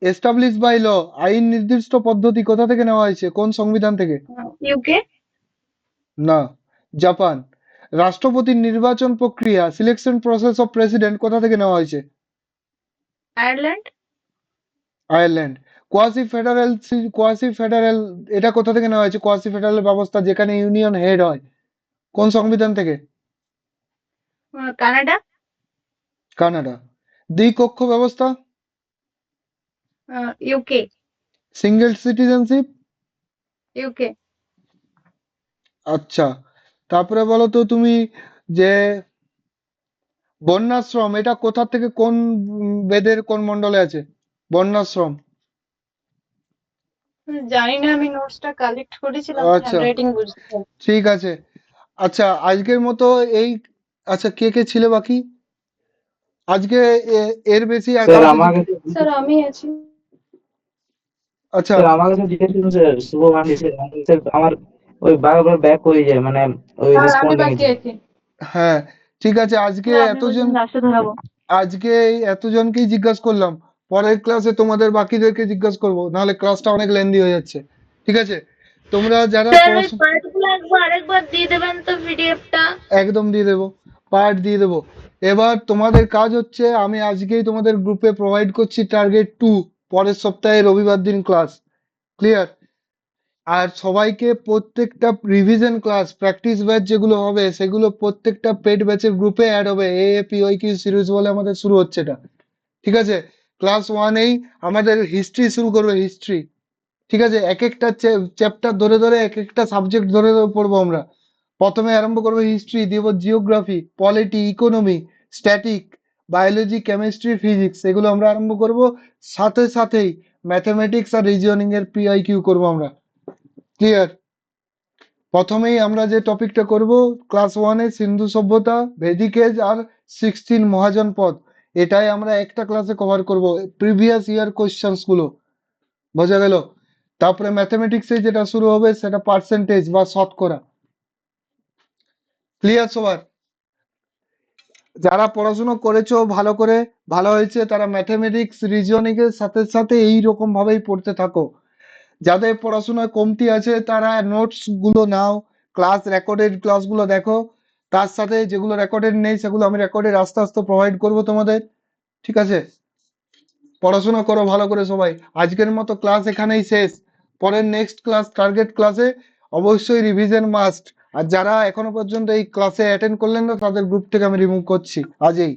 এস্টাবলিশ বাই ল, আইন নির্দিষ্ট পদ্ধতি কোথা থেকে নেওয়া হয়েছে, কোন সংবিধান থেকে? ইউকে। না, জাপান। রাষ্ট্রপতির নির্বাচন প্রক্রিয়া, সিলেকশন প্রসেস অফ প্রেসিডেন্ট কোথা থেকে নেওয়া হয়েছে? আয়ারল্যান্ড। আয়ারল্যান্ড। কোয়াসি ফেডারেল এটা কোথা থেকে নেওয়া হয়েছে? কোয়াসি ফেডারেল ব্যবস্থা যেখানে ইউনিয়ন হেড হয়, কোন সংবিধান থেকে? কানাডা। কানাডা। দ্বিকক্ষ ব্যবস্থা? ইউকে। Single citizenship? ইউকে। আচ্ছা, তারপরে বলো তো তুমি যে বর্ণাশ্রম এটা কোথা থেকে, কোন বেদের কোন মণ্ডলে আছে বর্ণাশ্রম? জানি না, আমি নোটসটা কালেক্ট করেছিলাম, আচ্ছা, হ্যান্ডরাইটিং বুঝতে পারি। ঠিক আছে। আচ্ছা, আজকের মতো এই, আচ্ছা কে কে ছিলে বাকি আজকে? এর বেশি আর স্যার কাউকে আমাকে স্যার আমি আছি। আচ্ছা, স্যার আমাকে তো জিজ্ঞেস করুন স্যার, শুভ মান্ডি স্যার। স্যার আমার ওই বারবার ব্যাক হয়ে যায়, মানে ওই আর আমি রেসপন্ডিং বাকি এ। আছি। হ্যাঁ, ঠিক আছে। আপনি বলছেন লাস্টে ধরাবো। আজকে এই এতজনকেই জিজ্ঞাসা করলাম, পরের ক্লাসে তোমাদের বাকিদেরকে জিজ্ঞাসা করবো, নাহলে ক্লাসটা অনেক লেন্দি হয়ে যাচ্ছে। ঠিক আছে, তোমরা যারা স্যার ওই পড়াশোনা পার্টগুলো আরেকবার দিয়ে দেবেন তো পিডিএফটা। একদম দিয়ে দেবো, পার্ট দিয়ে দেবো। এবার তোমাদের কাজ হচ্ছে, আমি আজকেই তোমাদের গ্রুপে প্রোভাইড করছি টার্গেট 2, পরের সপ্তাহে রবিবার দিন ক্লাস। ক্লিয়ার? আর সবাইকে প্রত্যেকটা রিভিশন ক্লাস প্র্যাকটিস ব্যাচ যেগুলো হবে সেগুলো প্রত্যেকটা পেড ব্যাচের গ্রুপে অ্যাড হবে। AAPYQ সিরিজ বলে আমাদের শুরু হচ্ছে এটা। ঠিক আছে, ক্লাস 1এই আমাদের হিস্ট্রি শুরু করবে, হিস্ট্রি। ঠিক আছে, এক একটা চ্যাপ্টার ধরে ধরে এক একটা সাবজেক্ট ধরে ধরে পড়বো আমরা। প্রথমে আরম্ভ করবো হিস্ট্রি, দিব geography, polity, economy, static, biology, chemistry, physics, এগুলো আমরা আরম্ভ করব। সাথে সাথেই ম্যাথমেটিক্স আর রিজনিং এর PIQ করবো আমরা। ক্লিয়ার? প্রথমেই আমরা যে টপিকটা করব, ক্লাস 1-এ সিন্ধু সভ্যতা, ভেদিক এজ আর 16 মহাজনপদ, এটাই আমরা একটা ক্লাসে কভার করব, প্রিভিয়াস ইয়ার কোশ্চেন্স গুলো। বোঝা গেল? তারপরে ম্যাথমেটিক্সে যেটা শুরু হবে সেটা পার্সেন্টেজ বা শতকরা। ক্লিয়ার সবার? যারা পড়াশোনা করেছো ভালো করে, ভালো হয়েছে, তারা ম্যাথমেটিক্স রিজনিং এর সাথে সাথে এই রকম ভাবেই পড়তে থাকো। যাদের পড়াশোনায় কমতি আছে তারা নোটস গুলো নাও, রেকর্ডেড ক্লাসগুলো দেখো, তার সাথে যেগুলো রেকর্ডেড নেই সেগুলো আমি রেকর্ডেড আস্তে আস্তে প্রোভাইড করব তোমাদের। ঠিক আছে, পড়াশোনা করো ভালো করে সবাই। আজকের মতো ক্লাস এখানেই শেষ। পরের নেক্সট ক্লাস টার্গেট ক্লাসে অবশ্যই রিভিশন মাস্ট। আর যারা এখনো পর্যন্ত এই ক্লাসে অ্যাটেন্ড করলেন না তাদের গ্রুপ থেকে আমি রিমুভ করছি আজই।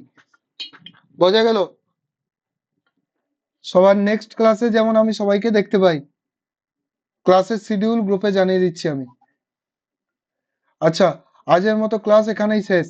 বোঝা গেল? সবার নেক্সট ক্লাসে যেমন আমি সবাইকে দেখতে পাই, ক্লাসের শিডিউল গ্রুপে জানিয়ে দিচ্ছি আমি। আচ্ছা, আজের মতো ক্লাস এখানেই শেষ।